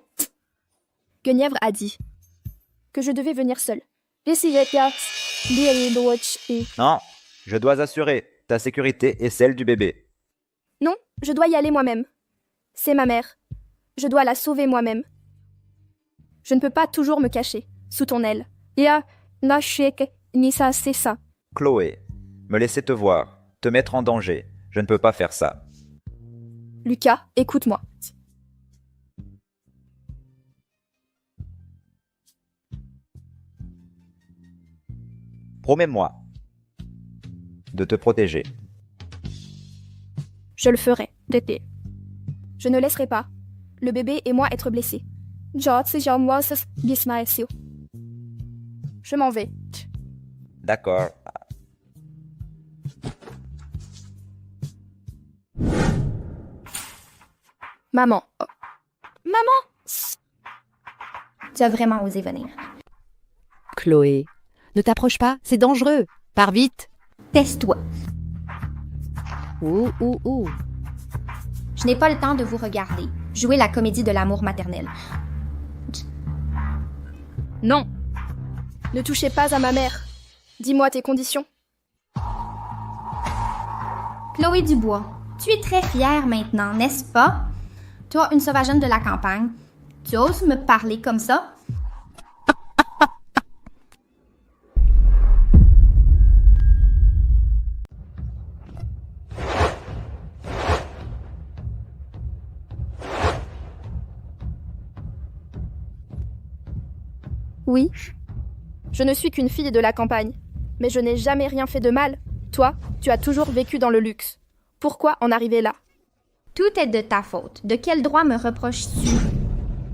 Speaker 2: Guenièvre a dit que je devais venir seule.
Speaker 5: Non, Je dois assurer ta sécurité et celle du bébé.
Speaker 2: Non, je dois y aller moi-même. C'est ma mère. Je dois la sauver moi-même. Je ne peux pas toujours me cacher sous ton aile. C'est ça.
Speaker 5: Chloé, me laisser te voir, te mettre en danger. Je ne peux pas faire ça.
Speaker 2: Lucas, écoute-moi.
Speaker 5: Promets-moi de te protéger.
Speaker 2: Je le ferai, Tété. Je ne laisserai pas le bébé et moi être blessés. Je m'en vais.
Speaker 5: D'accord.
Speaker 2: Maman. Oh. Maman!
Speaker 17: Tu as vraiment osé venir.
Speaker 20: Chloé, ne t'approche pas, c'est dangereux. Pars vite.
Speaker 17: Tais-toi.
Speaker 20: Ouh.
Speaker 17: Je n'ai pas le temps de vous regarder. Jouer la comédie de l'amour maternel.
Speaker 2: Non. Ne touchez pas à ma mère. Dis-moi tes conditions.
Speaker 17: Chloé Dubois, tu es très fière maintenant, n'est-ce pas? Toi, une sauvageonne de la campagne, tu oses me parler comme ça?
Speaker 2: Oui. Je ne suis qu'une fille de la campagne, mais je n'ai jamais rien fait de mal. Toi, tu as toujours vécu dans le luxe. Pourquoi en arriver là?
Speaker 17: Tout est de ta faute. De quel droit me reproches-tu?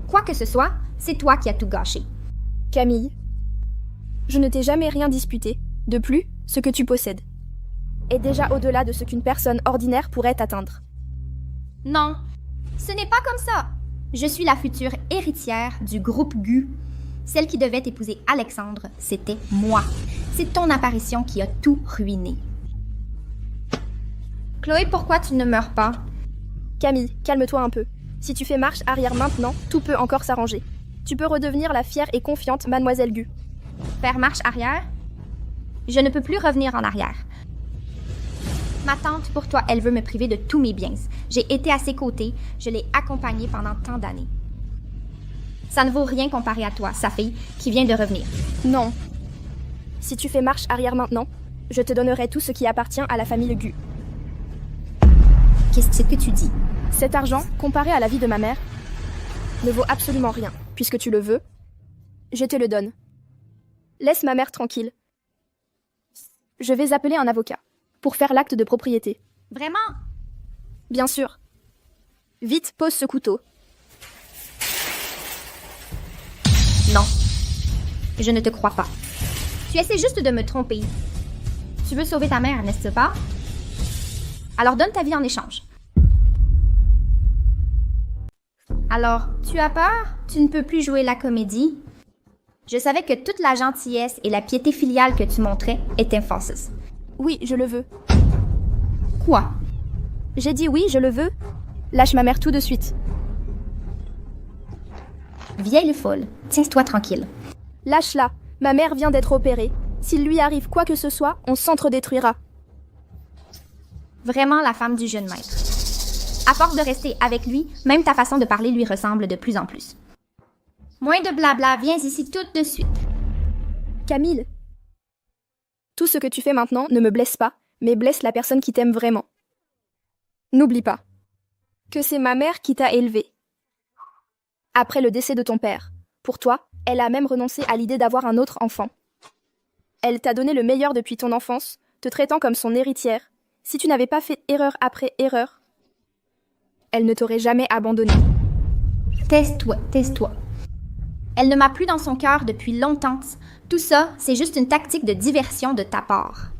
Speaker 17: Quoi que ce soit, c'est toi qui as tout gâché.
Speaker 2: Camille, je ne t'ai jamais rien disputé. De plus, ce que tu possèdes est déjà au-delà de ce qu'une personne ordinaire pourrait atteindre.
Speaker 17: Non, ce n'est pas comme ça. Je suis la future héritière du groupe Gu. Celle qui devait épouser Alexandre, c'était moi. C'est ton apparition qui a tout ruiné. Chloé, pourquoi tu ne meurs pas?
Speaker 2: Camille, calme-toi un peu. Si tu fais marche arrière maintenant, tout peut encore s'arranger. Tu peux redevenir la fière et confiante Mademoiselle Gu.
Speaker 17: Faire marche arrière? Je ne peux plus revenir en arrière. Ma tante, pour toi, elle veut me priver de tous mes biens. J'ai été à ses côtés, je l'ai accompagnée pendant tant d'années. Ça ne vaut rien comparé à toi, sa fille, qui vient de revenir.
Speaker 2: Non. Si tu fais marche arrière maintenant, je te donnerai tout ce qui appartient à la famille Gu.
Speaker 17: Qu'est-ce que tu dis?
Speaker 2: Cet argent, comparé à la vie de ma mère, ne vaut absolument rien. Puisque tu le veux, je te le donne. Laisse ma mère tranquille. Je vais appeler un avocat pour faire l'acte de propriété.
Speaker 17: Vraiment?
Speaker 2: Bien sûr. Vite, pose ce couteau.
Speaker 17: Non. Je ne te crois pas. Tu essaies juste de me tromper. Tu veux sauver ta mère, n'est-ce pas? Alors donne ta vie en échange. Alors, tu as peur? Tu ne peux plus jouer la comédie? Je savais que toute la gentillesse et la piété filiale que tu montrais étaient fausses.
Speaker 2: Oui, je le veux.
Speaker 17: Quoi?
Speaker 2: J'ai dit oui, je le veux. Lâche ma mère tout de suite.
Speaker 17: Vieille folle, tiens-toi tranquille.
Speaker 2: Lâche-la. Ma mère vient d'être opérée. S'il lui arrive quoi que ce soit, on s'entre-détruira.
Speaker 17: Vraiment la femme du jeune maître. À force de rester avec lui, même ta façon de parler lui ressemble de plus en plus. Moins de blabla, viens ici tout de suite.
Speaker 2: Camille, tout ce que tu fais maintenant ne me blesse pas, mais blesse la personne qui t'aime vraiment. N'oublie pas que c'est ma mère qui t'a élevée. Après le décès de ton père, pour toi, elle a même renoncé à l'idée d'avoir un autre enfant. Elle t'a donné le meilleur depuis ton enfance, te traitant comme son héritière. Si tu n'avais pas fait erreur après erreur, elle ne t'aurait jamais abandonné.
Speaker 17: Tais-toi, tais-toi. Elle ne m'a plus dans son cœur depuis longtemps. Tout ça, c'est juste une tactique de diversion de ta part.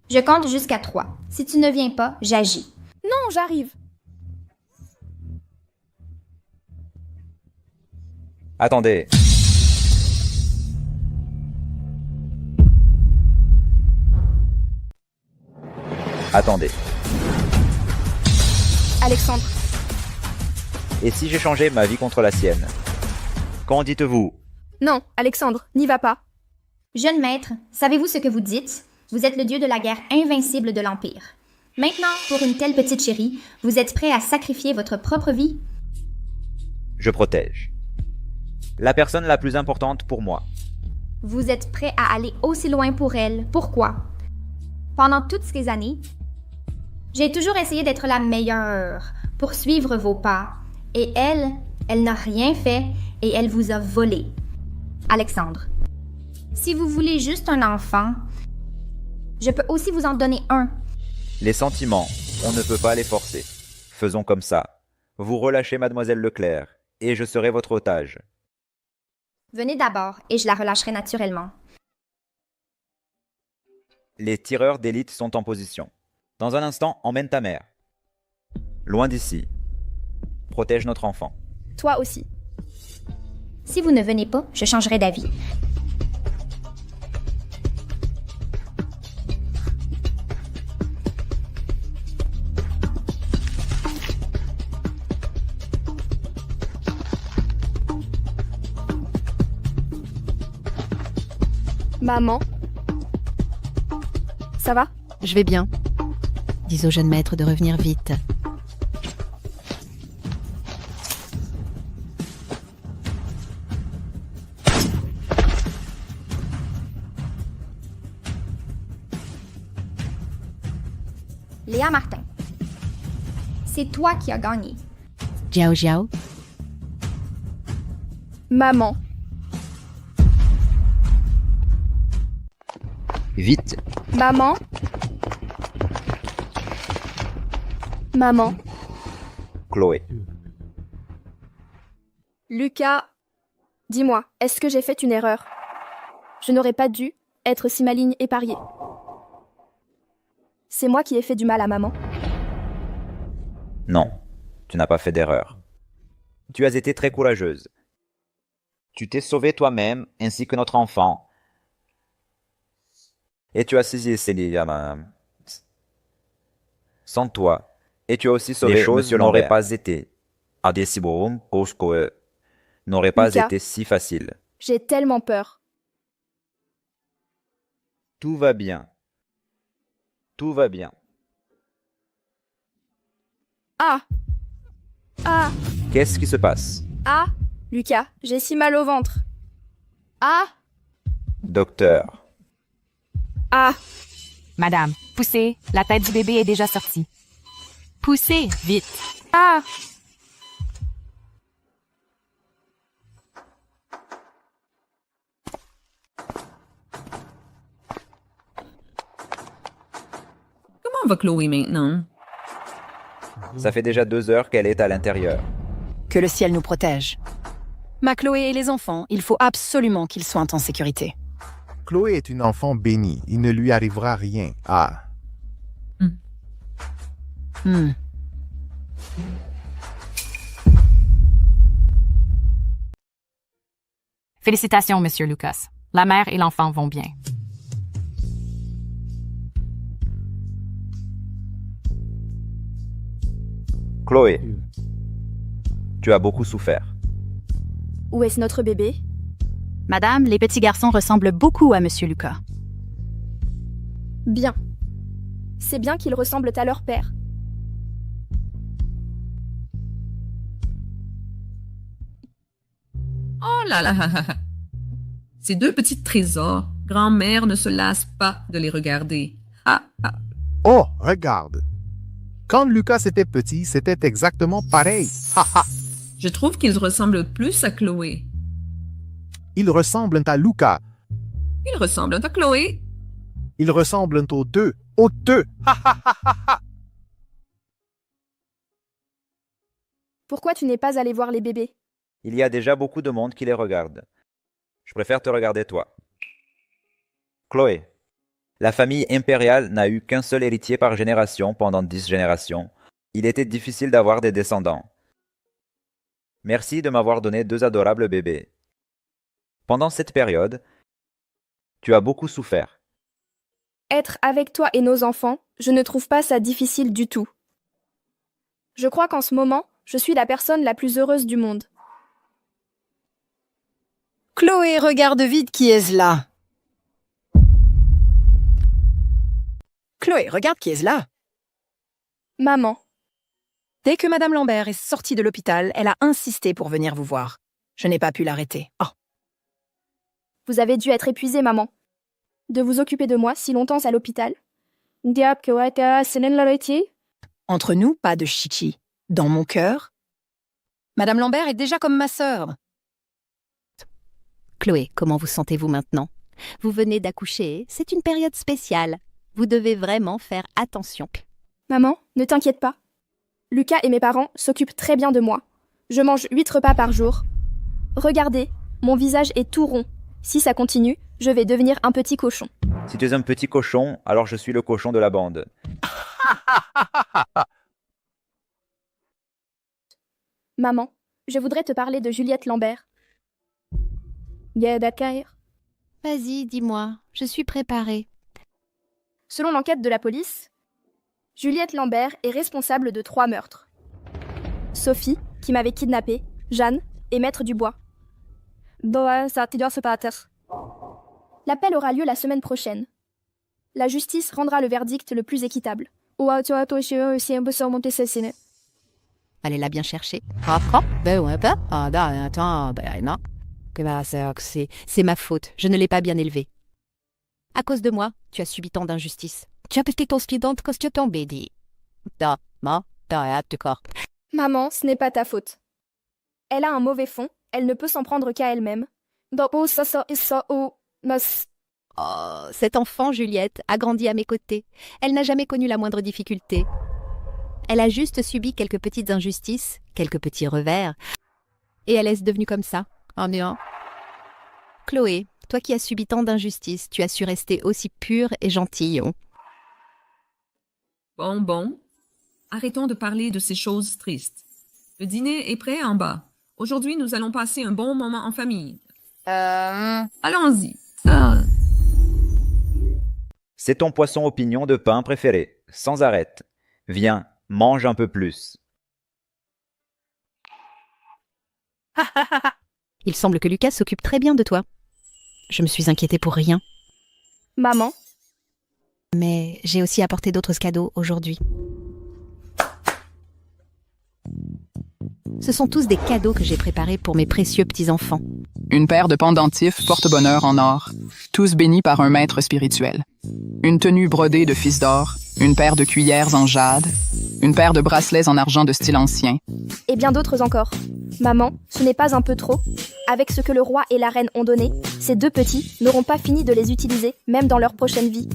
Speaker 17: Je compte jusqu'à 3. Si tu ne viens pas, j'agis.
Speaker 2: Non, j'arrive.
Speaker 5: Attendez. Attendez.
Speaker 2: Alexandre.
Speaker 5: Et si j'échangeais ma vie contre la sienne? Qu'en dites-vous?
Speaker 2: Non, Alexandre, n'y va pas.
Speaker 17: Jeune maître, savez-vous ce que vous dites? Vous êtes le dieu de la guerre invincible de l'Empire. Maintenant, pour une telle petite chérie, vous êtes prêt à sacrifier votre propre vie?
Speaker 5: Je protège. La personne la plus importante pour moi.
Speaker 17: Vous êtes prêt à aller aussi loin pour elle. Pourquoi? Pendant toutes ces années, j'ai toujours essayé d'être la meilleure pour suivre vos pas. Et elle n'a rien fait et elle vous a volé. Alexandre, si vous voulez juste un enfant, je peux aussi vous en donner un.
Speaker 5: Les sentiments, on ne peut pas les forcer. Faisons comme ça. Vous relâchez Mademoiselle Leclerc et je serai votre otage.
Speaker 17: Venez d'abord et je la relâcherai naturellement.
Speaker 5: Les tireurs d'élite sont en position. Dans un instant, emmène ta mère. Loin d'ici. Protège notre enfant.
Speaker 2: Toi aussi.
Speaker 17: Si vous ne venez pas, je changerai d'avis.
Speaker 2: Maman? Ça va?
Speaker 20: Je vais bien. Dis au jeune maître de revenir vite.
Speaker 17: Léa Martin, c'est toi qui as gagné.
Speaker 20: Jiao Jiao.
Speaker 2: Maman.
Speaker 5: Vite.
Speaker 2: Maman. Maman.
Speaker 5: Chloé.
Speaker 2: Lucas, dis-moi, est-ce que j'ai fait une erreur? Je n'aurais pas dû être si maligne et parier. C'est moi qui ai fait du mal à maman.
Speaker 5: Non, tu n'as pas fait d'erreur. Tu as été très courageuse. Tu t'es sauvée toi-même ainsi que notre enfant. Et tu as saisi Célia sans toi. Et tu as aussi sauvé les choses n'auraient pas été. N'aurait pas
Speaker 2: Lucas,
Speaker 5: été si facile.
Speaker 2: J'ai tellement peur.
Speaker 5: Tout va bien. Tout va bien.
Speaker 2: Ah! Ah!
Speaker 5: Qu'est-ce qui se passe?
Speaker 2: Ah! Lucas, j'ai si mal au ventre. Ah!
Speaker 5: Docteur.
Speaker 2: Ah!
Speaker 3: Madame, poussez, la tête du bébé est déjà sortie. Poussez, vite.
Speaker 2: Ah!
Speaker 12: Comment va Chloé maintenant?
Speaker 5: Ça fait déjà 2 heures qu'elle est à l'intérieur.
Speaker 6: Que le ciel nous protège. Ma Chloé et les enfants, il faut absolument qu'ils soient en sécurité.
Speaker 9: Chloé est une enfant bénie. Il ne lui arrivera rien. Ah.
Speaker 3: Félicitations, Monsieur Lucas. La mère et l'enfant vont bien.
Speaker 5: Chloé, tu as beaucoup souffert.
Speaker 2: Où est-ce notre bébé?
Speaker 8: Madame, les petits garçons ressemblent beaucoup à Monsieur Lucas.
Speaker 2: Bien. C'est bien qu'ils ressemblent à leur père.
Speaker 12: Oh là là! Ces 2 petits trésors, grand-mère ne se lasse pas de les regarder. Ah, ah.
Speaker 9: Oh, regarde. Quand Lucas était petit, c'était exactement pareil. Ha ha.
Speaker 12: Je trouve qu'ils ressemblent plus à Chloé.
Speaker 9: Ils ressemblent à Lucas.
Speaker 12: Ils ressemblent à Chloé.
Speaker 9: Ils ressemblent aux deux. Aux deux. Ha ha ha ha ha.
Speaker 2: Pourquoi tu n'es pas allé voir les bébés?
Speaker 5: Il y a déjà beaucoup de monde qui les regarde. Je préfère te regarder toi. Chloé, la famille impériale n'a eu qu'un seul héritier par génération pendant 10 générations. Il était difficile d'avoir des descendants. Merci de m'avoir donné 2 adorables bébés. Pendant cette période, tu as beaucoup souffert.
Speaker 2: Être avec toi et nos enfants, je ne trouve pas ça difficile du tout. Je crois qu'en ce moment, je suis la personne la plus heureuse du monde.
Speaker 6: Chloé, regarde vite qui est là. Chloé, regarde qui est là.
Speaker 2: Maman.
Speaker 6: Dès que Madame Lambert est sortie de l'hôpital, elle a insisté pour venir vous voir. Je n'ai pas pu l'arrêter. Oh.
Speaker 2: Vous avez dû être épuisée, maman. De vous occuper de moi si longtemps à l'hôpital.
Speaker 6: Entre nous, pas de chichi. Dans mon cœur, Madame Lambert est déjà comme ma sœur.
Speaker 20: Chloé, comment vous sentez-vous maintenant? Vous venez d'accoucher, c'est une période spéciale. Vous devez vraiment faire attention.
Speaker 2: Maman, ne t'inquiète pas. Lucas et mes parents s'occupent très bien de moi. Je mange 8 repas par jour. Regardez, mon visage est tout rond. Si ça continue, je vais devenir un petit cochon.
Speaker 5: Si tu es un petit cochon, alors je suis le cochon de la bande.
Speaker 2: Maman, je voudrais te parler de Juliette Lambert.
Speaker 20: Vas-y, dis-moi, je suis préparée.
Speaker 2: Selon l'enquête de la police, Juliette Lambert est responsable de 3 meurtres. Sophie, qui m'avait kidnappée, Jeanne et Maître Dubois. L'appel aura lieu la semaine prochaine. La justice rendra le verdict le plus équitable.
Speaker 20: Allez la bien chercher. C'est ma faute, je ne l'ai pas bien élevée. À cause de moi, tu as subi tant d'injustices.
Speaker 2: Maman, ce n'est pas ta faute. Elle a un mauvais fond, elle ne peut s'en prendre qu'à elle-même.
Speaker 20: Oh, cette enfant, Juliette, a grandi à mes côtés. Elle n'a jamais connu la moindre difficulté. Elle a juste subi quelques petites injustices, quelques petits revers. Et elle est devenue comme ça, en néant. Chloé, toi qui as subi tant d'injustices, tu as su rester aussi pure et gentille.
Speaker 12: Bon. Arrêtons de parler de ces choses tristes. Le dîner est prêt en bas. Aujourd'hui, nous allons passer un bon moment en famille. Allons-y.
Speaker 5: C'est ton poisson au pignon de pain préféré, sans arrêt. Viens, mange un peu plus.
Speaker 20: Il semble que Lucas s'occupe très bien de toi. Je me suis inquiétée pour rien.
Speaker 2: Maman.
Speaker 20: Mais j'ai aussi apporté d'autres cadeaux aujourd'hui. Ce sont tous des cadeaux que j'ai préparés pour mes précieux petits-enfants.
Speaker 14: Une paire de pendentifs porte-bonheur en or, tous bénis par un maître spirituel. Une tenue brodée de fils d'or, une paire de cuillères en jade, une paire de bracelets en argent de style ancien.
Speaker 2: Et bien d'autres encore. Maman, ce n'est pas un peu trop? Avec ce que le roi et la reine ont donné, ces 2 petits n'auront pas fini de les utiliser, même dans leur prochaine vie.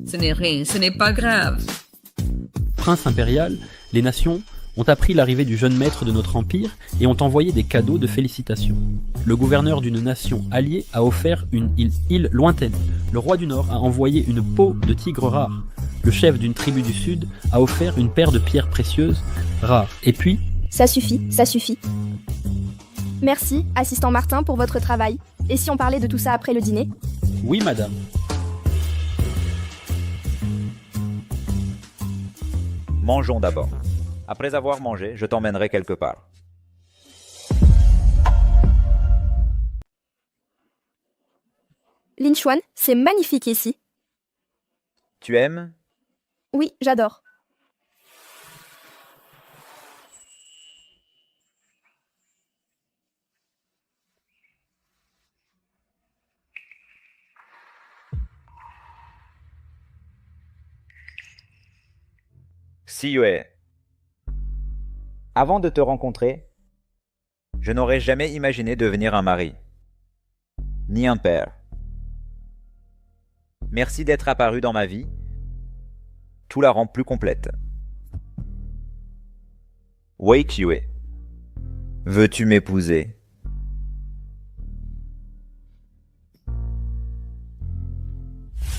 Speaker 12: Ce n'est rien, ce n'est pas grave.
Speaker 4: Prince impérial, les nations ont appris l'arrivée du jeune maître de notre empire et ont envoyé des cadeaux de félicitations. Le gouverneur d'une nation alliée a offert une île lointaine. Le roi du Nord a envoyé une peau de tigre rare. Le chef d'une tribu du Sud a offert une paire de pierres précieuses rares. Et puis...
Speaker 2: Ça suffit. Merci, assistant Martin, pour votre travail. Et si on parlait de tout ça après le dîner?
Speaker 4: Oui, madame.
Speaker 5: Mangeons d'abord. Après avoir mangé, je t'emmènerai quelque part.
Speaker 2: Linchuan, c'est magnifique ici.
Speaker 5: Tu aimes?
Speaker 2: Oui, j'adore.
Speaker 5: Siyue. Avant de te rencontrer, je n'aurais jamais imaginé devenir un mari, ni un père. Merci d'être apparu dans ma vie. Tout la rend plus complète. Wei Qiue. Veux-tu m'épouser?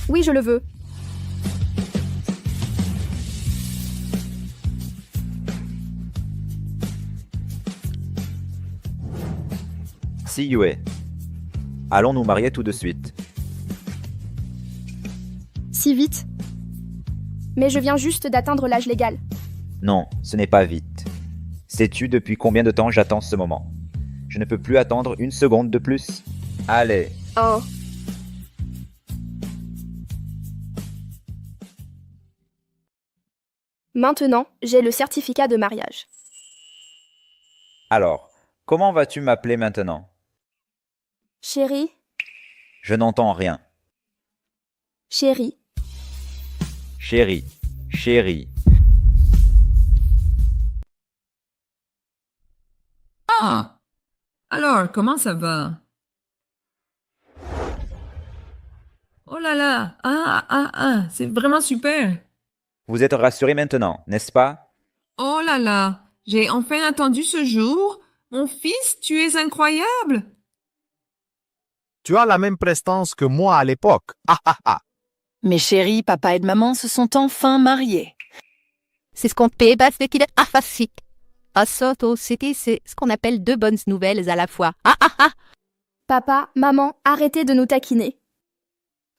Speaker 2: Oui, je le veux.
Speaker 5: Siyue. Allons nous marier tout de suite.
Speaker 2: Si vite? Mais je viens juste d'atteindre l'âge légal.
Speaker 5: Non, ce n'est pas vite. Sais-tu depuis combien de temps j'attends ce moment? Je ne peux plus attendre une seconde de plus. Allez.
Speaker 2: Oh. Maintenant, j'ai le certificat de mariage.
Speaker 5: Alors, comment vas-tu m'appeler maintenant?
Speaker 2: Chérie,
Speaker 5: Je n'entends rien.
Speaker 2: chérie,
Speaker 5: Chérie, chérie.
Speaker 12: Ah! Alors, comment ça va? Oh là là! C'est vraiment super!
Speaker 5: Vous êtes rassuré maintenant, n'est-ce pas?
Speaker 12: Oh là là! J'ai enfin attendu ce jour! Mon fils, tu es incroyable!
Speaker 9: Tu as la même prestance que moi à l'époque. Ah ah ah.
Speaker 6: Mes chéris, papa et maman se sont enfin mariés.
Speaker 20: C'est ce qu'on fait parce qu'il est aphasie. À Soto City, c'est ce qu'on appelle deux bonnes nouvelles à la fois. Ah ah ah!
Speaker 2: papa, maman, arrêtez de nous taquiner.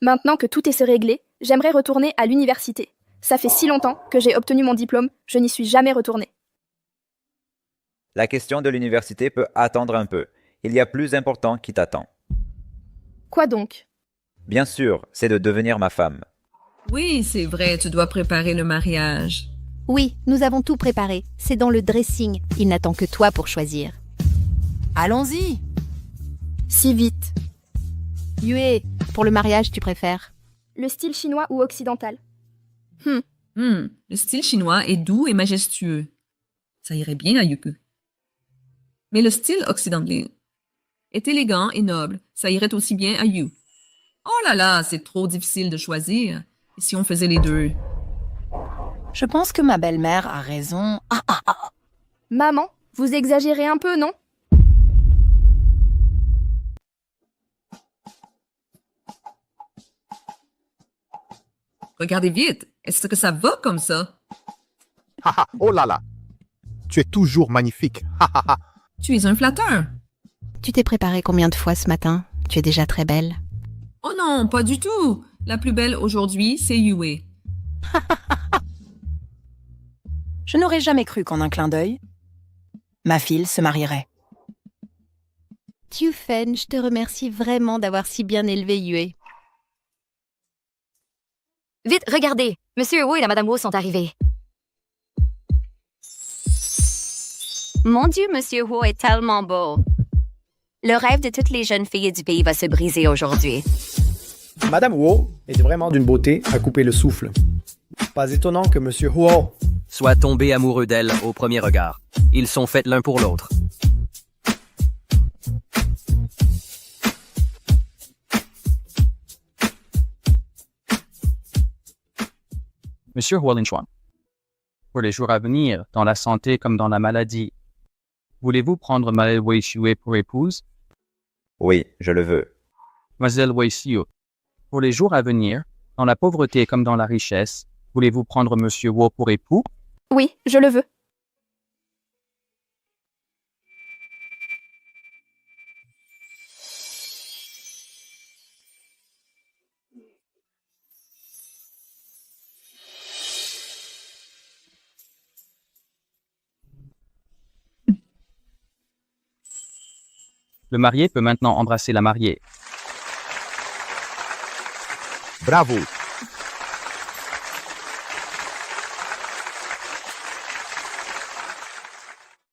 Speaker 2: Maintenant que tout est réglé, j'aimerais retourner à l'université. Ça fait si longtemps que j'ai obtenu mon diplôme, je n'y suis jamais retournée.
Speaker 5: La question de l'université peut attendre un peu. Il y a plus important qui t'attend.
Speaker 2: Quoi donc?
Speaker 5: Bien sûr, c'est de devenir ma femme.
Speaker 12: Oui, c'est vrai, tu dois préparer le mariage.
Speaker 20: Oui, nous avons tout préparé. C'est dans le dressing. Il n'attend que toi pour choisir.
Speaker 6: Allons-y!
Speaker 2: Si vite.
Speaker 20: Yue, pour le mariage, tu préfères?
Speaker 2: Le style chinois ou occidental?
Speaker 12: Le style chinois est doux et majestueux. Ça irait bien à Yuku. Mais le style occidental est élégant et noble. Ça irait aussi bien à Yu. Oh là là, c'est trop difficile de choisir. Et si on faisait les deux?
Speaker 6: Je pense que ma belle-mère a raison.
Speaker 2: Maman, vous exagérez un peu, non?
Speaker 12: Regardez vite. Est-ce que ça va comme ça?
Speaker 9: Ha ha, oh là là. Tu es toujours magnifique. Ha ha ha.
Speaker 12: Tu es un flatteur.
Speaker 20: Tu t'es préparée combien de fois ce matin? Tu es déjà très belle.
Speaker 12: Oh non, pas du tout. La plus belle aujourd'hui, c'est Yue.
Speaker 6: Je n'aurais jamais cru qu'en un clin d'œil, ma fille se marierait.
Speaker 20: Tiufen, je te remercie vraiment d'avoir si bien élevé Yue.
Speaker 23: Vite, regardez! Monsieur Wu et la Madame Wu sont arrivés.
Speaker 22: Mon Dieu, Monsieur Wu est tellement beau. Le rêve de toutes les jeunes filles du pays va se briser aujourd'hui.
Speaker 21: Madame Huo est vraiment d'une beauté à couper le souffle. Pas étonnant que Monsieur Huo
Speaker 15: soit tombé amoureux d'elle au premier regard. Ils sont faits l'un pour l'autre.
Speaker 18: Monsieur Huolinchuan, pour les jours à venir, dans la santé comme dans la maladie, voulez-vous prendre Mademoiselle Wei pour épouse?
Speaker 5: Oui, je le veux.
Speaker 18: Mademoiselle Wei, pour les jours à venir, dans la pauvreté comme dans la richesse, voulez-vous prendre Monsieur Wu pour époux?
Speaker 2: Oui, je le veux.
Speaker 18: Le marié peut maintenant embrasser la mariée.
Speaker 9: Bravo.